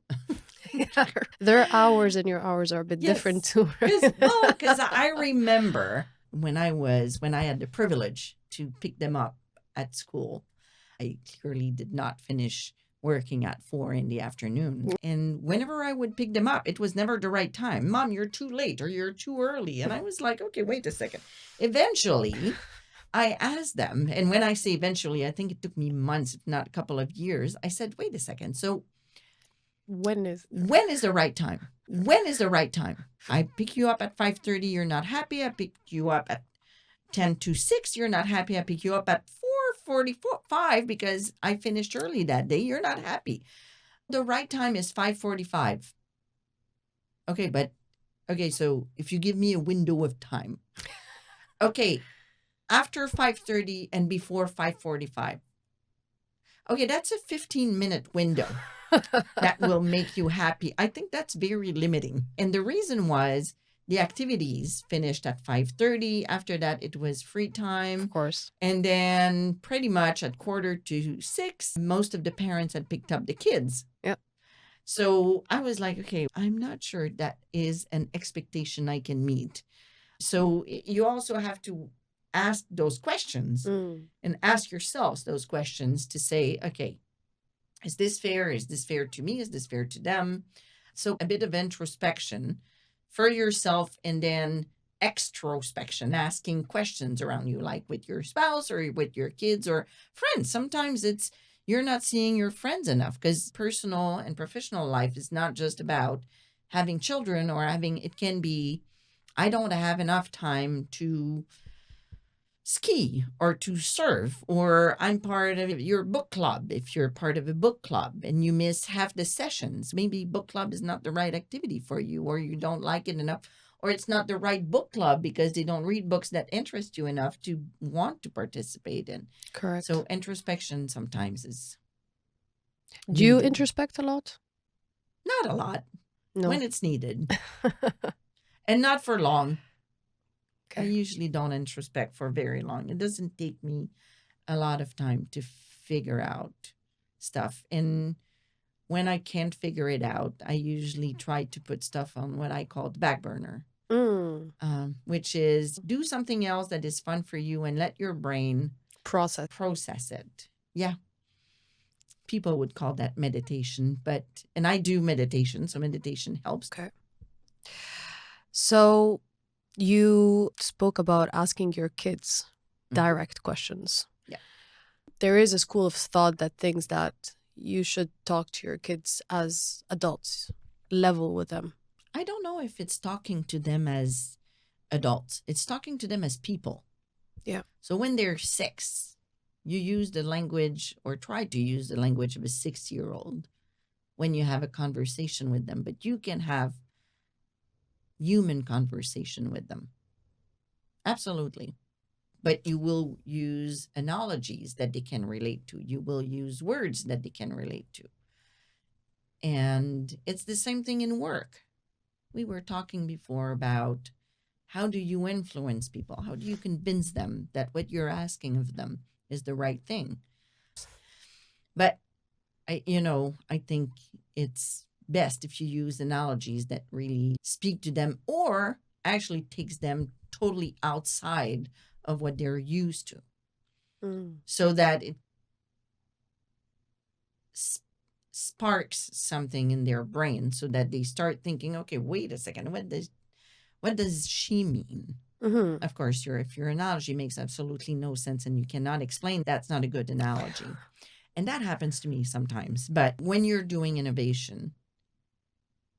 Their hours and your hours are a bit different too. Because I remember when I had the privilege to pick them up at school, I clearly did not finish working at 4 in the afternoon. And whenever I would pick them up, it was never the right time. Mom, you're too late or you're too early. And I was like, okay, wait a second. Eventually, I asked them. And when I say eventually, I think it took me months, if not a couple of years. I said, wait a second. So when is the right time? When is the right time? I pick you up at 5:30. You're not happy. I pick you up at 10 to 6. You're not happy. I pick you up at 4:45 because I finished early that day. You're not happy. The right time is 5:45. Okay, so if you give me a window of time. Okay, after 5:30 and before 5:45. Okay, that's a 15-minute window that will make you happy. I think that's very limiting. And the reason was the activities finished at 5:30. After that, it was free time. Of course. And then pretty much at 5:45, most of the parents had picked up the kids. Yep. So I was like, okay, I'm not sure that is an expectation I can meet. So you also have to ask those questions and ask yourselves those questions to say, okay, is this fair? Is this fair to me? Is this fair to them? So a bit of introspection for yourself and then extrospection, asking questions around you, like with your spouse or with your kids or friends. Sometimes it's you're not seeing your friends enough, because personal and professional life is not just about having children or having, it can be, I don't have enough time to ski or to surf, or I'm part of your book club. If you're part of a book club and you miss half the sessions, maybe book club is not the right activity for you, or you don't like it enough, or it's not the right book club because they don't read books that interest you enough to want to participate in. Correct. So introspection sometimes is Do you needed. introspect a lot? Not a lot. No. When it's needed. And not for long. I Okay. usually don't introspect for very long. It doesn't take me a lot of time to figure out stuff. And when I can't figure it out, I usually try to put stuff on what I call the back burner, which is do something else that is fun for you and let your brain process it. Yeah. People would call that meditation, and I do meditation, so meditation helps. Okay. So you spoke about asking your kids direct questions. Yeah. There is a school of thought that thinks that you should talk to your kids as adults, level with them. I don't know if it's talking to them as adults. It's talking to them as people. Yeah. So when they're 6, you use the language, or try to use the language of a 6-year-old when you have a conversation with them. But you can have human conversation with them. Absolutely. But you will use analogies that they can relate to. You will use words that they can relate to. And it's the same thing in work. We were talking before about how do you influence people? How do you convince them that what you're asking of them is the right thing? But I think it's best if you use analogies that really speak to them, or actually takes them totally outside of what they're used to, so that it sparks something in their brain, so that they start thinking, okay, wait a second, what does she mean? Of course, if your analogy makes absolutely no sense and you cannot explain, that's not a good analogy. And that happens to me sometimes. But when you're doing innovation,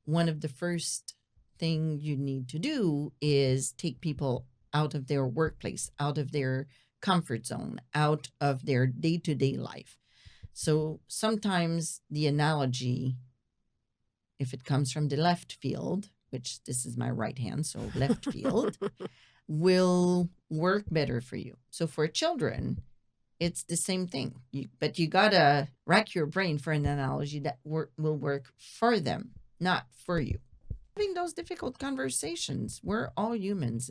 one of the first thing you need to do is take people out of their workplace, out of their comfort zone, out of their day-to-day life. So sometimes the analogy, if it comes from the left field, which this is my right hand, so left field, will work better for you. So for children, it's the same thing. But you got to rack your brain for an analogy that will work for them, not for you. Having those difficult conversations, we're all humans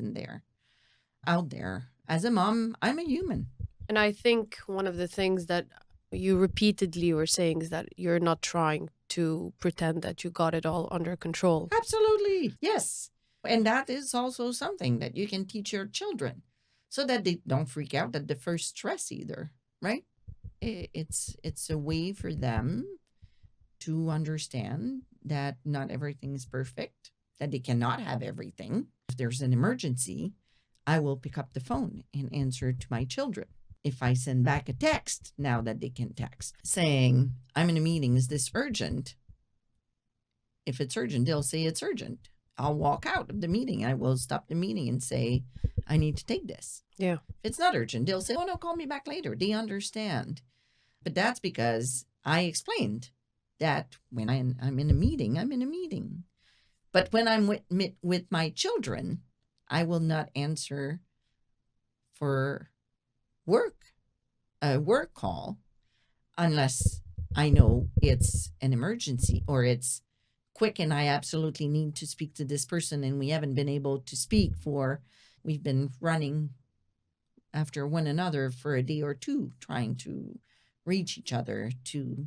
out there. As a mom, I'm a human. And I think one of the things that you repeatedly were saying is that you're not trying to pretend that you got it all under control. Absolutely. Yes. And that is also something that you can teach your children, so that they don't freak out at the first stress either, right? It's a way for them to understand that not everything is perfect, that they cannot have everything. If there's an emergency, I will pick up the phone and answer to my children. If I send back a text, now that they can text, saying, I'm in a meeting, is this urgent? If it's urgent, they'll say it's urgent. I'll walk out of the meeting. I will stop the meeting and say, I need to take this. Yeah. If it's not urgent, they'll say, oh, no, call me back later. They understand. But that's because I explained that when I'm in a meeting, I'm in a meeting. But when I'm with my children, I will not answer for a work call, unless I know it's an emergency or it's quick and I absolutely need to speak to this person and we haven't been able to speak we've been running after one another for a day or two, trying to reach each other to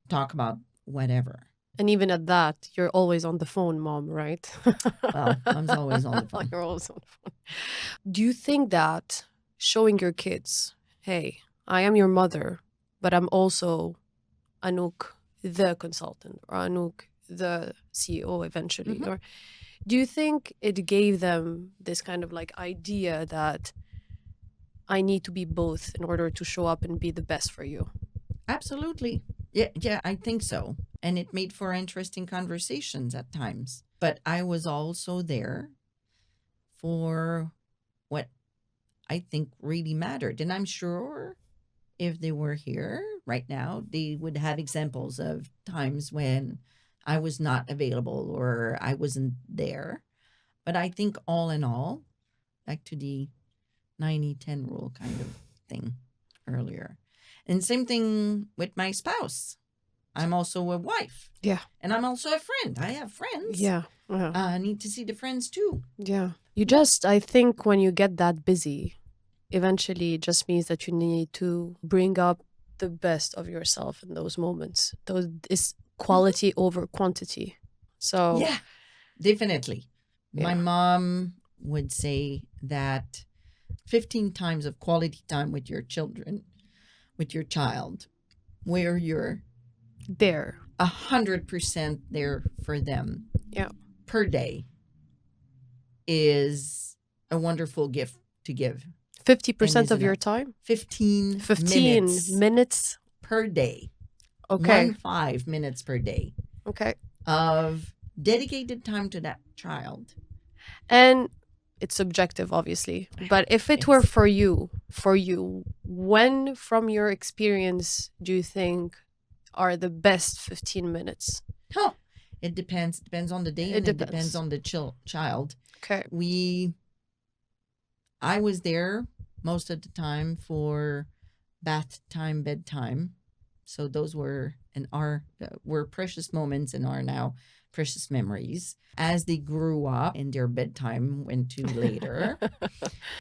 talk about whatever. And even at that, you're always on the phone, Mom, right? Well, Mom's always on the phone. You're always on the phone. Do you think that showing your kids, hey, I am your mother, but I'm also Anouk, the consultant, or Anouk, the CEO eventually? Mhm. Or do you think it gave them this kind of like idea that I need to be both in order to show up and be the best for you? Absolutely. Yeah, I think so. And it made for interesting conversations at times. But I was also there for what I think really mattered. And I'm sure if they were here right now, they would have examples of times when I was not available or I wasn't there. But I think all in all, back to the 90-10 rule kind of thing earlier. And same thing with my spouse. I'm also a wife. Yeah. And I'm also a friend. I have friends. Yeah. Yeah. I need to see the friends too. Yeah. You just, I think when you get that busy, eventually it just means that you need to bring up the best of yourself in those moments. Those is quality over quantity. So Yeah, definitely. My Yeah. mom would say that 15 times of quality time with your children, with your child, where you're there. 100% there for them Yeah. per day is a wonderful gift to give. 50% of isn't your it? time? 15 15 minutes. per day. Okay. 5 minutes per day Okay. of dedicated time to that child. And it's subjective, obviously. But if it were for you, when from your experience do you think are the best 15 minutes? Huh. It depends. It depends on the day, and it depends on the child. Okay. I was there most of the time for bath time, bedtime. So those were were precious moments and are now precious memories. As they grew up and their bedtime went to later,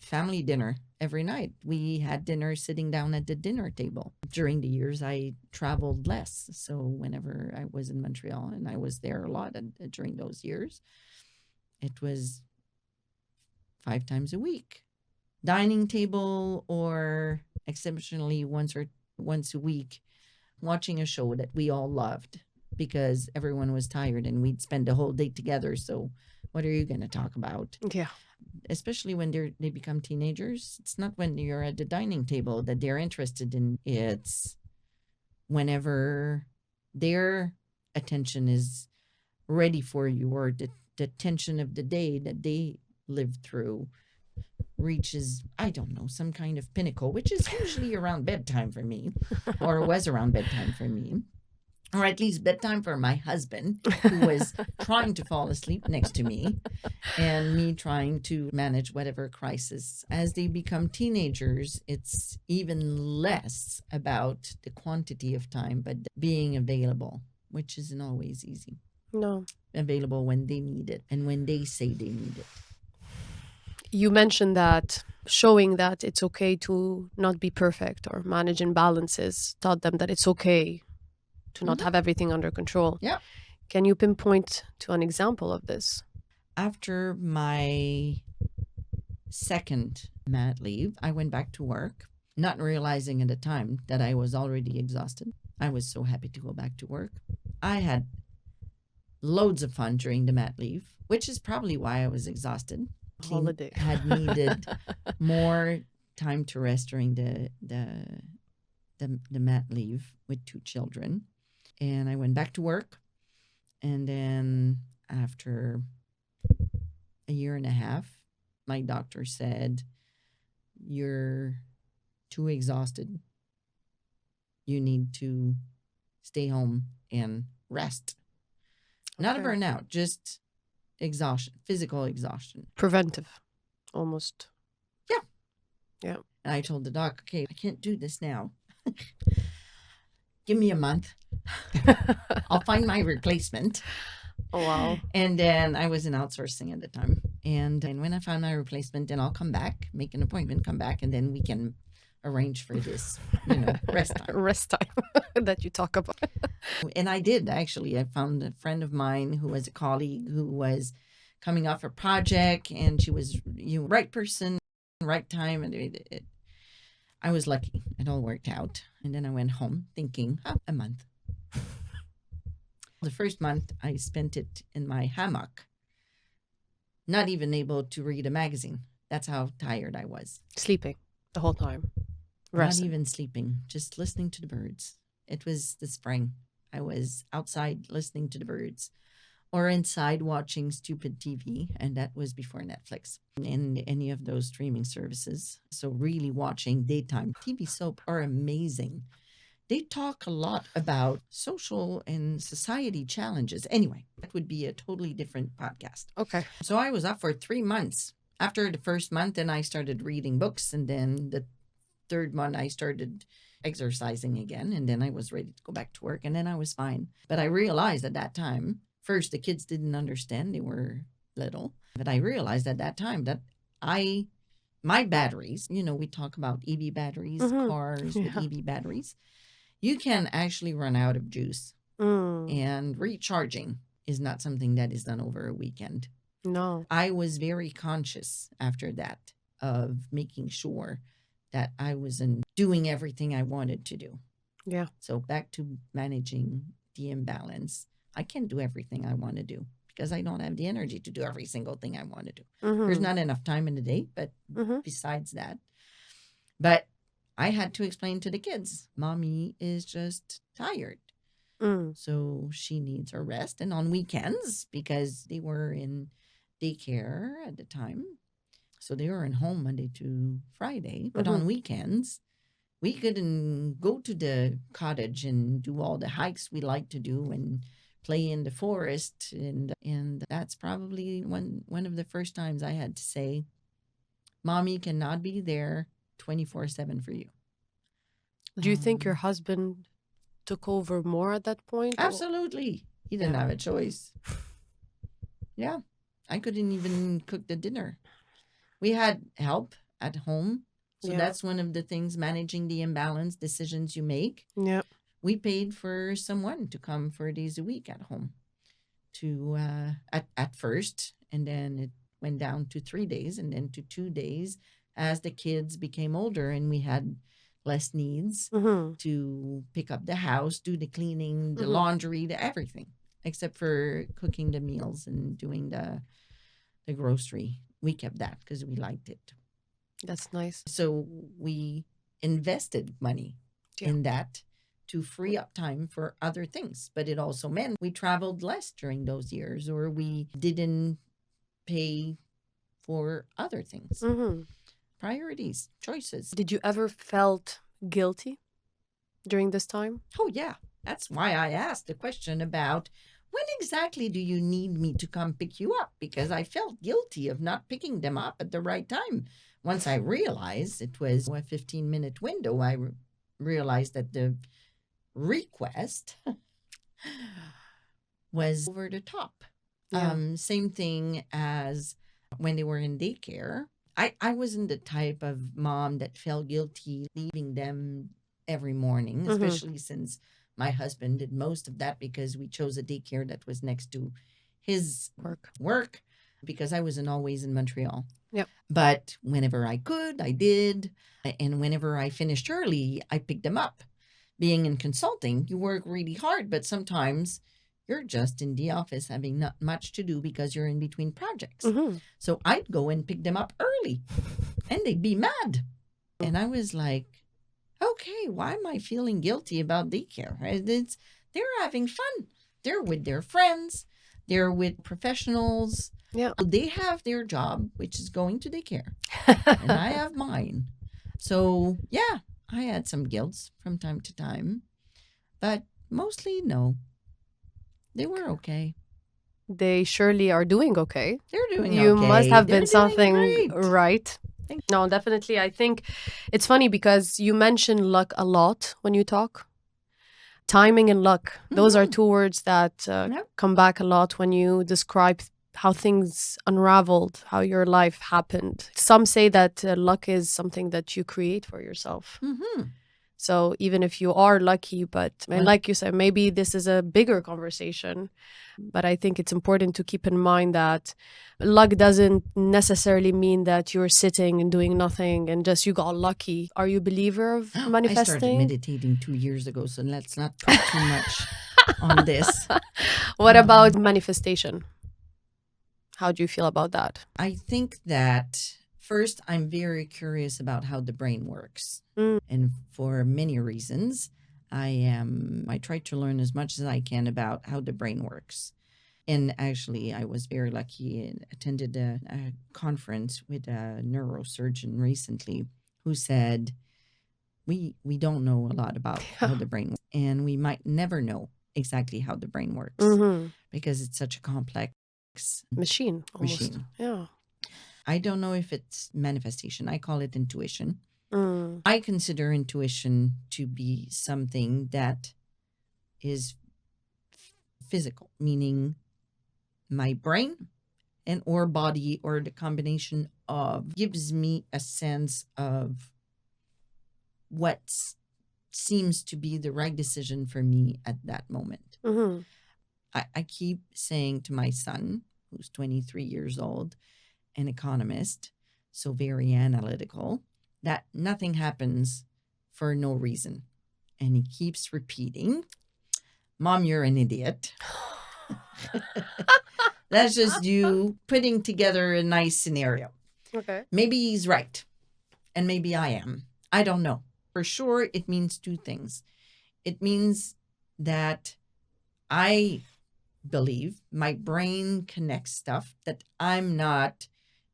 family dinner every night. We had dinner sitting down at the dinner table. During the years, I traveled less. So whenever I was in Montreal, and I was there a lot during those years, it was 5 times a week. Dining table, or exceptionally once a week, watching a show that we all loved because everyone was tired and we'd spend the whole day together. So what are you going to talk about? Yeah. Especially when they become teenagers. It's not when you're at the dining table that they're interested in. It's whenever their attention is ready for you, or the tension of the day that they lived through reaches, I don't know, some kind of pinnacle, which is usually around bedtime for me, or was around bedtime for me, or at least bedtime for my husband, who was trying to fall asleep next to me, and me trying to manage whatever crisis. As they become teenagers, it's even less about the quantity of time, but being available, which isn't always easy. No. Available when they need it and when they say they need it. You mentioned that showing that it's okay to not be perfect or manage imbalances, taught them that it's okay to not have everything under control. Yeah. Can you pinpoint to an example of this? After my second mat leave, I went back to work, not realizing at the time that I was already exhausted. I was so happy to go back to work. I had loads of fun during the mat leave, which is probably why I was exhausted. Holiday. Had needed more time to rest during the mat leave with 2 children. And I went back to work. And then after a year and a half, my doctor said, "You're too exhausted. You need to stay home and rest." Not a Okay. burnout, just exhaustion, physical exhaustion. Preventive, almost. Yeah. Yeah. And I told the doc, "Okay, I can't do this now. Give me a month. I'll find my replacement." Oh, wow. And then I was in outsourcing at the time. And when I found my replacement, then I'll come back, make an appointment, come back, and then we can arrange for this, rest time. Rest time that you talk about. And I did, actually. I found a friend of mine who was a colleague who was coming off a project, and she was right person, right time. And I was lucky. It all worked out. And then I went home thinking, a month. The first month, I spent it in my hammock, not even able to read a magazine. That's how tired I was. Sleeping the whole time. Not Resting. even sleeping, just listening to the birds. It was the spring. I was outside listening to the birds or inside watching stupid TV, and that was before Netflix and any of those streaming services. So really watching daytime TV soap are amazing. They talk a lot about social and society challenges. Anyway, that would be a totally different podcast. Okay. So I was up for 3 months. After the first month, then I started reading books, and then the third month I started exercising again, and then I was ready to go back to work, and then I was fine. But I realized at that time, first, the kids didn't understand. They were little. But I realized at that time that my batteries, we talk about EV batteries, cars with EV batteries. You can actually run out of juice. And recharging is not something that is done over a weekend. No. I was very conscious after that of making sure that I wasn't doing everything I wanted to do. Yeah. So back to managing the imbalance. I can't do everything I want to do because I don't have the energy to do every single thing I want to do. There's not enough time in the day, but besides that. But I had to explain to the kids, Mommy is just tired. So she needs her rest. And on weekends, because they were in daycare at the time, so they were in home Monday to Friday. But on weekends, we couldn't go to the cottage and do all the hikes we like to do and play in the forest. And that's probably one of the first times I had to say, Mommy cannot be there 24/7 for you. Do you think your husband took over more at that point? Absolutely. He didn't have a choice. Yeah. I couldn't even cook the dinner. We had help at home. So that's one of the things, managing the imbalance, decisions you make. Yeah. We paid for someone to come 4 days a week at home to at first, and then it went down to 3 days and then to 2 days as the kids became older and we had less needs to pick up the house, do the cleaning, the laundry, the everything, except for cooking the meals and doing the grocery. We kept that because we liked it. That's nice. So we invested money in that to free up time for other things. But it also meant we traveled less during those years, or we didn't pay for other things. Priorities, choices. Did you ever felt guilty during this time? Oh, yeah. That's why I asked the question about when exactly do you need me to come pick you up? Because I felt guilty of not picking them up at the right time. Once I realized it was a 15-minute window, I realized that the request was over the top. Same thing as when they were in daycare. I wasn't the type of mom that felt guilty leaving them every morning, especially since my husband did most of that because we chose a daycare that was next to his work because I wasn't always in Montreal. Yep. But whenever I could, I did. And whenever I finished early, I picked them up. Being in consulting, you work really hard, but sometimes you're just in the office having not much to do because you're in between projects. So I'd go and pick them up early and they'd be mad. And I was like, okay, why am I feeling guilty about daycare? They're having fun. They're with their friends. They're with professionals. Yeah. They have their job, which is going to daycare. And I have mine. So, yeah, I had some guilt from time to time. But mostly, no. They were okay. They surely are doing okay. They're doing You okay. must have They're been doing something great. right. No, definitely. I think it's funny because you mention luck a lot when you talk. Timing and luck. Those are two words that come back a lot when you describe how things unraveled, how your life happened. Some say that luck is something that you create for yourself. So even if you are lucky, but and like you said, maybe this is a bigger conversation, but I think it's important to keep in mind that luck doesn't necessarily mean that you're sitting and doing nothing and just you got lucky. Are you a believer of manifesting? I started meditating 2 years ago, so let's not talk too much. on this. What about manifestation? How do you feel about that? I think that first, I'm very curious about how the brain works. Mm. And for many reasons, I try to learn as much as I can about how the brain works. And actually, I was very lucky and attended a conference with a neurosurgeon recently who said, we don't know a lot about how the brain works, and we might never know exactly how the brain works because it's such a complex Machine, almost. machine. Yeah. I don't know if it's manifestation. I call it intuition. Mm. I consider intuition to be something that is physical, meaning my brain and or body or the combination of gives me a sense of what seems to be the right decision for me at that moment. Mm-hmm. I keep saying to my son, who's 23 years old, an economist, so very analytical, that nothing happens for no reason. And he keeps repeating, Mom, you're an idiot. That's just you putting together a nice scenario. Okay. Maybe he's right. And maybe I am. I don't know. For sure, it means two things. It means that I believe my brain connects stuff that I'm not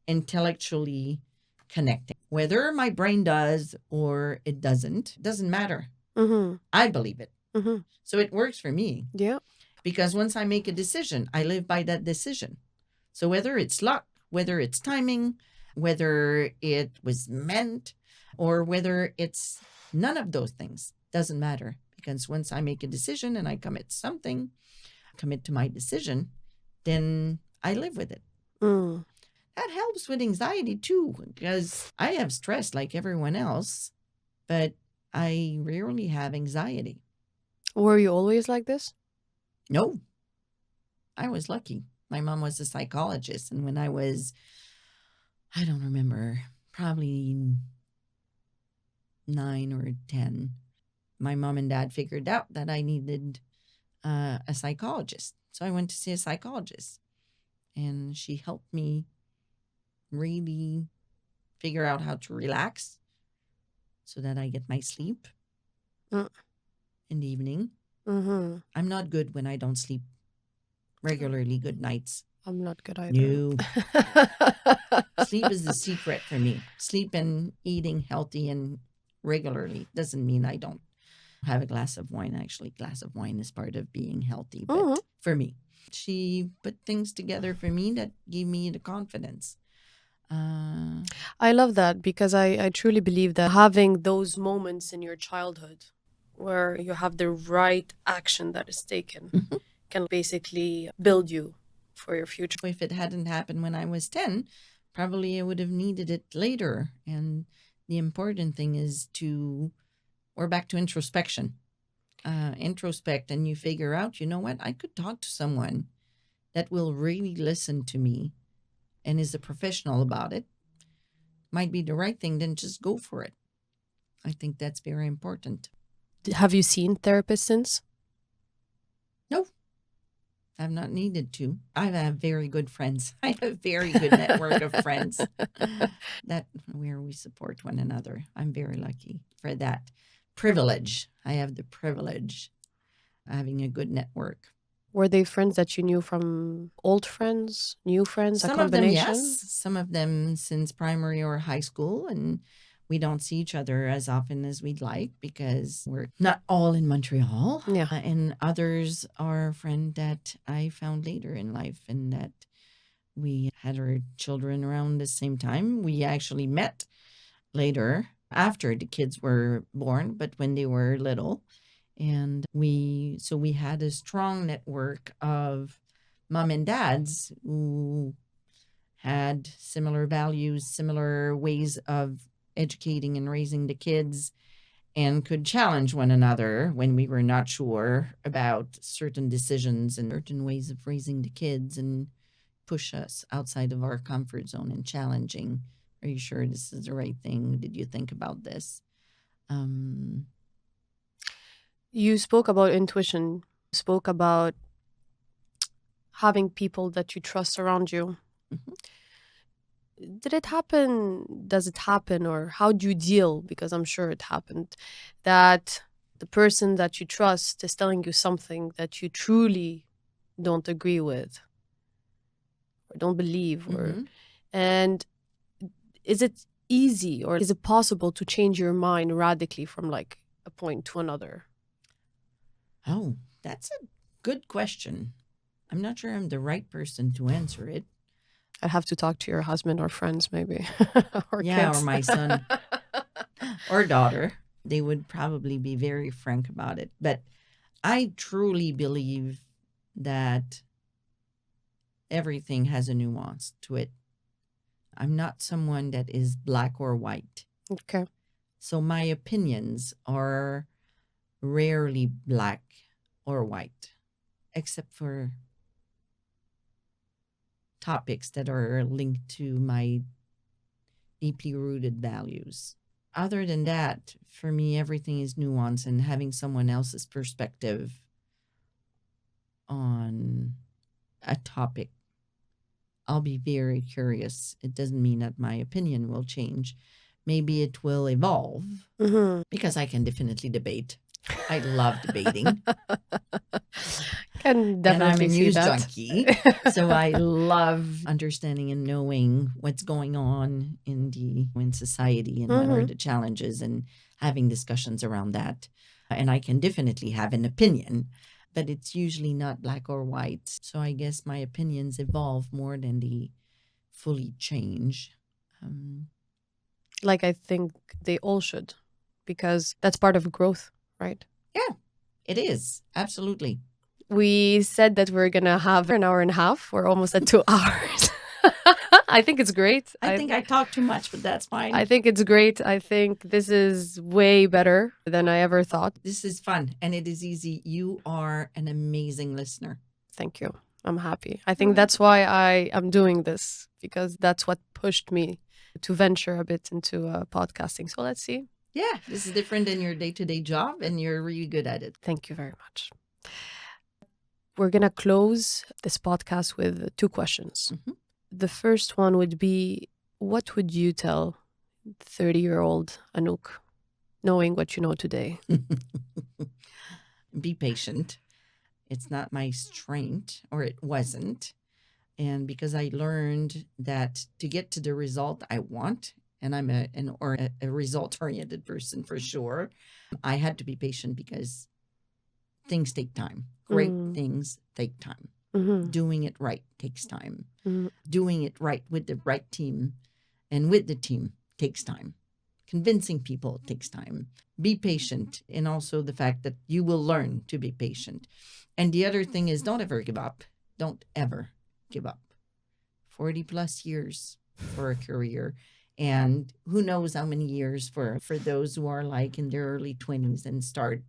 intellectually connecting. Whether my brain does or it doesn't matter. Mm-hmm. I believe it. Mm-hmm. So it works for me Yeah. because once I make a decision, I live by that decision. So whether it's luck, whether it's timing, whether it was meant, or whether it's none of those things, doesn't matter. Because once I make a decision and I commit to my decision, then I live with it. Mm. That helps with anxiety too, because I have stress like everyone else, but I rarely have anxiety. Were you always like this? No, I was lucky. My mom was a psychologist, and when I was, I don't remember, probably 9 or 10, my mom and dad figured out that I needed a psychologist. So I went to see a psychologist, and she helped me really figure out how to relax so that I get my sleep in the evening. Mm-hmm. I'm not good when I don't sleep regularly good nights. I'm not good either. No. Sleep is the secret for me. Sleep and eating healthy and regularly doesn't mean I don't have a glass of wine. Actually, glass of wine is part of being healthy. But for me, she put things together for me that gave me the confidence. I love that because I truly believe that having those moments in your childhood where you have the right action that is taken can basically build you for your future. If it hadn't happened when I was 10, probably I would have needed it later. And the important thing is we're back to introspection. Introspect, and you figure out, you know what, I could talk to someone that will really listen to me and is a professional about it. Might be the right thing, then just go for it. I think that's very important. Have you seen therapists since? No, I've not needed to. I have very good friends. I have a very good network of friends that where we support one another. I'm very lucky for that privilege. I have the privilege of having a good network. Were they friends that you knew from old friends, new friends, a Some of them, combination? yes. Some of them since primary or high school, and we don't see each other as often as we'd like because we're not all in Montreal. Yeah. And others are a friend that I found later in life, and that we had our children around the same time. We actually met later after the kids were born, but when they were little. And we had a strong network of mom and dads who had similar values, similar ways of educating and raising the kids, and could challenge one another when we were not sure about certain decisions and certain ways of raising the kids, and push us outside of our comfort zone and challenging. Are you sure this is the right thing? Did you think about this? You spoke about intuition. Spoke about having people that you trust around you. Mhm. Did it happen? Does it happen? Or how do you deal? Because I'm sure it happened that the person that you trust is telling you something that you truly don't agree with or don't believe, or Mhm. and is it easy or is it possible to change your mind radically from like a point to another? Oh, that's a good question. I'm not sure I'm the right person to answer it. I'd have to talk to your husband or friends, maybe, or Yeah, kids. or my son or daughter. They would probably be very frank about it. But I truly believe that everything has a nuance to it. I'm not someone that is black or white. Okay. So my opinions are rarely black or white, except for topics that are linked to my deeply rooted values. Other than that, for me, everything is nuance, and having someone else's perspective on a topic, I'll be very curious. It doesn't mean that my opinion will change. Maybe it will evolve Mm-hmm. because I can definitely debate. I love debating. Can And I'm definitely a see news that. junkie. So I love understanding and knowing what's going on in society and what are the challenges and having discussions around that. And I can definitely have an opinion, but it's usually not black or white. So I guess my opinions evolve more than they fully change. Like I think they all should, because that's part of growth, right? Yeah, it is. Absolutely. We said that we're gonna have an hour and a half. We're almost at 2 hours. I think it's great. I think I talk too much, but that's fine. I think it's great. I think this is way better than I ever thought. This is fun and it is easy. You are an amazing listener. Thank you. I'm happy. I think that's why I am doing this, because that's what pushed me to venture a bit into podcasting. So let's see. Yeah, this is different than your day-to-day job and you're really good at it. Thank you very much. We're going to close this podcast with 2 questions. Mhm. The first one would be, what would you tell 30-year-old Anouk, knowing what you know today? Be patient. It's not my strength, or it wasn't. And because I learned that to get to the result I want, and I'm a result-oriented person for sure, I had to be patient because things take time. Great things take time. Mm-hmm. Doing it right takes time. Mm-hmm. Doing it right with the right team and with the team takes time. Convincing people takes time. Be patient, and also the fact that you will learn to be patient. And the other thing is, don't ever give up. Don't ever give up. 40 plus years for a career. And who knows how many years for those who are like in their early 20s and start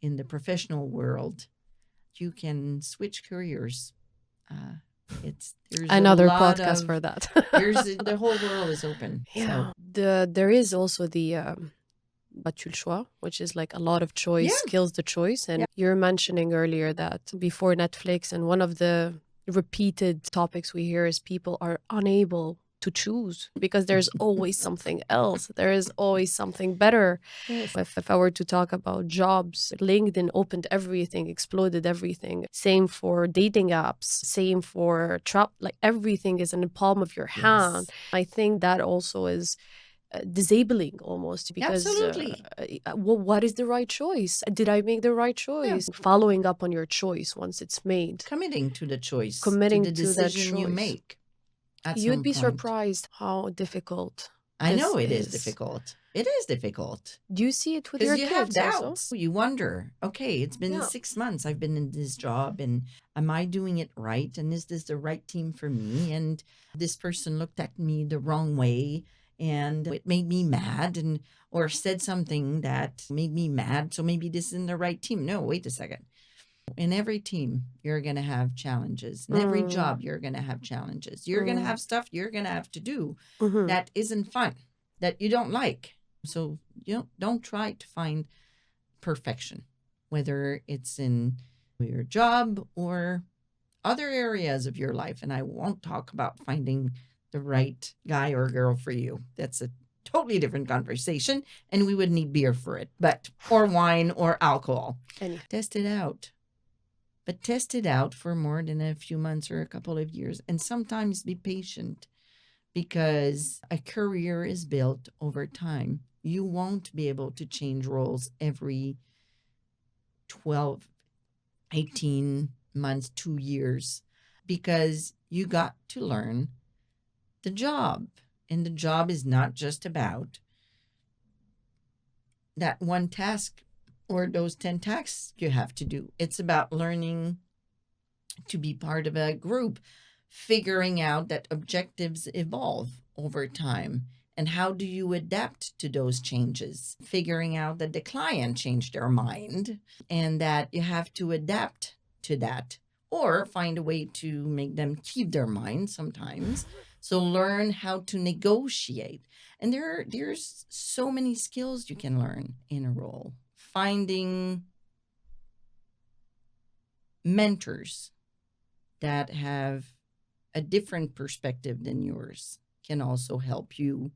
in the professional world. You can switch careers. There's Another a lot podcast for that. The whole world is open. Yeah. So. There is also the tu le choix, which is like a lot of choice kills the choice. And you're mentioning earlier that before Netflix, and one of the repeated topics we hear is people are unable to choose because there's always something else. There is always something better. Yes. If I were to talk about jobs, LinkedIn opened everything, exploded everything. Same for dating apps, same for like everything is in the palm of your hand. I think that also is disabling almost, because Absolutely. What is the right choice? Did I make the right choice? Following up on your choice once it's made. Committing to the choice. Committing to the decision that you choice. make. You'd be surprised how difficult I this know it is is. difficult. It is difficult. Do you see it with your Because you have kids doubts. also? You wonder, okay, it's been 6 months I've been in this job, and am I doing it right? And is this the right team for me? And this person looked at me the wrong way, and it made me mad, or said something that made me mad. So maybe this isn't the right team. No, wait a second. In every team, you're going to have challenges. In every job, you're going to have challenges. You're going to have stuff you're going to have to do that isn't fun, that you don't like. So don't try to find perfection, whether it's in your job or other areas of your life. And I won't talk about finding the right guy or girl for you. That's a totally different conversation, and we would need beer for it, or wine or alcohol. Test it out. But test it out for more than a few months or a couple of years, and sometimes be patient, because a career is built over time. You won't be able to change roles every 12, 18 months, 2 years, because you got to learn the job. And the job is not just about that one task or those 10 tasks you have to do. It's about learning to be part of a group, figuring out that objectives evolve over time. And how do you adapt to those changes? Figuring out that the client changed their mind and that you have to adapt to that, or find a way to make them keep their mind sometimes. So learn how to negotiate. And there's so many skills you can learn in a role. Finding mentors that have a different perspective than yours can also help you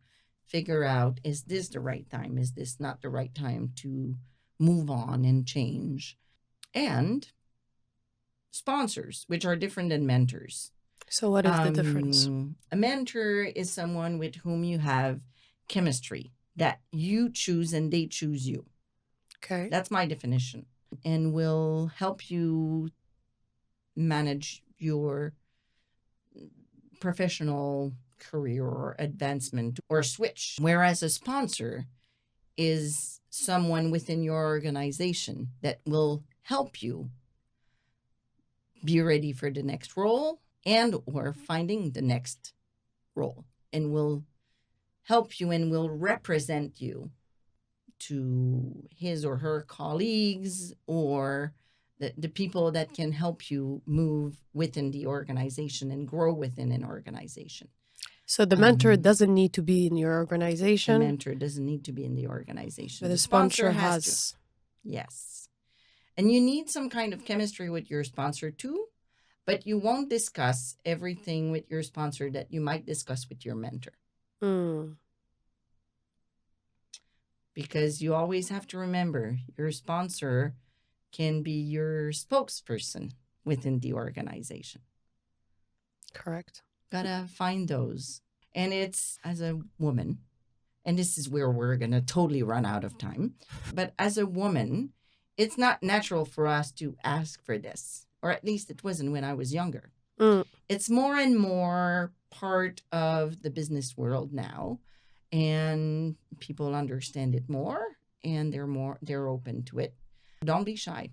figure out, is this the right time? Is this not the right time to move on and change? And sponsors, which are different than mentors. So what is the difference? A mentor is someone with whom you have chemistry, that you choose and they choose you. Okay. That's my definition. And will help you manage your professional career or advancement or switch. Whereas a sponsor is someone within your organization that will help you be ready for the next role and or finding the next role, and will help you and will represent you to his or her colleagues or the people that can help you move within the organization and grow within an organization. So the mentor doesn't need to be in your organization? The mentor doesn't need to be in the organization. But the sponsor has to. Yes. And you need some kind of chemistry with your sponsor too, but you won't discuss everything with your sponsor that you might discuss with your mentor. Because you always have to remember, your sponsor can be your spokesperson within the organization. Correct. Gotta find those. And it's, as a woman, and this is where we're gonna totally run out of time, but as a woman, it's not natural for us to ask for this, or at least it wasn't when I was younger. It's more and more part of the business world now, and people understand it more, and they're open to it. Don't be shy.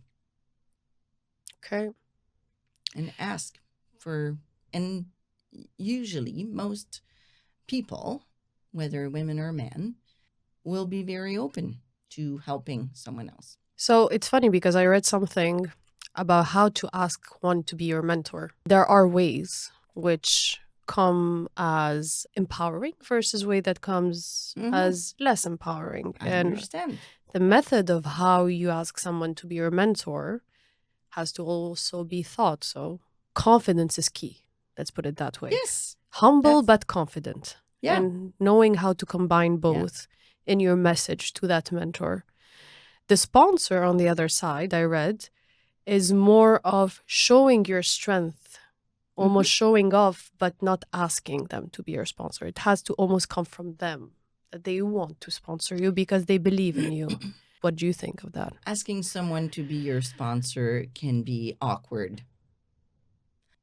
Okay. And ask for, and usually most people, whether women or men, will be very open to helping someone else. So it's funny because I read something about how to ask one to be your mentor. There are ways which come as empowering versus way that comes as less empowering. I understand. The method of how you ask someone to be your mentor has to also be thought. So confidence is key. Let's put it that way. Yes. Humble but confident. Yeah. And knowing how to combine both in your message to that mentor. The sponsor, on the other side, I read, is more of showing your strength, almost showing off, but not asking them to be your sponsor. It has to almost come from them, that they want to sponsor you because they believe in you. What do you think of that? Asking someone to be your sponsor can be awkward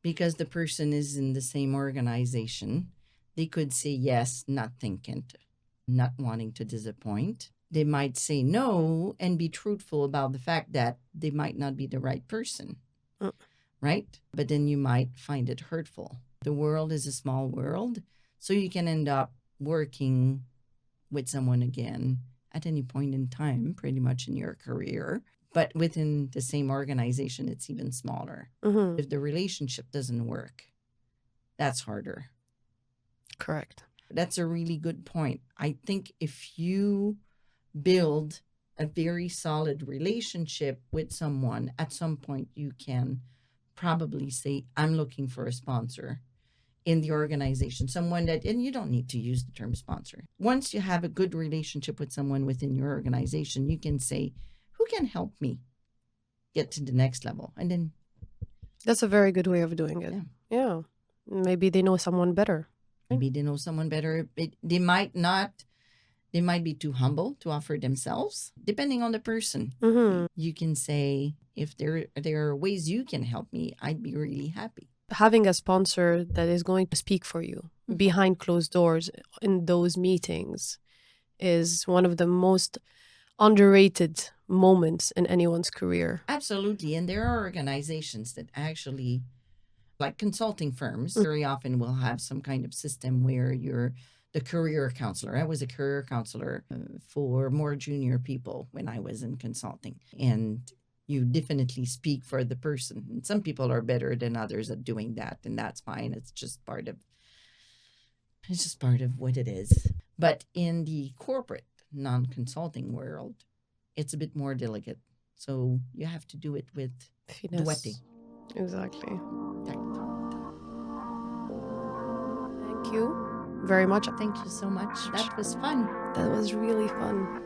because the person is in the same organization. They could say yes, not thinking, not wanting to disappoint. They might say no and be truthful about the fact that they might not be the right person, right? But then you might find it hurtful. The world is a small world, so you can end up working with someone again at any point in time, pretty much in your career. But within the same organization, it's even smaller. If the relationship doesn't work, that's harder. Correct. That's a really good point. I think if you build a very solid relationship with someone, at some point you can probably say, I'm looking for a sponsor in the organization, someone that, and you don't need to use the term sponsor. Once you have a good relationship with someone within your organization, you can say, who can help me get to the next level? And then That's a very good way of doing it. Yeah. Maybe they know someone better. maybe they know someone better. They might not, they might be too humble to offer themselves, depending on the person. Mhm. You can say, if there are ways you can help me, I'd be really happy. Having a sponsor that is going to speak for you behind closed doors in those meetings is one of the most underrated moments in anyone's career. Absolutely. And there are organizations that actually, like consulting firms, very often will have some kind of system where you're the career counselor. I was a career counselor for more junior people when I was in consulting. And you definitely speak for the person. And some people are better than others at doing that, and that's fine. It's just part of what it is. But in the corporate non-consulting world, it's a bit more delicate. So you have to do it with Finesse. duetting. Exactly. Tact. Thank you very much. Thank you so much. That was fun. That was really fun.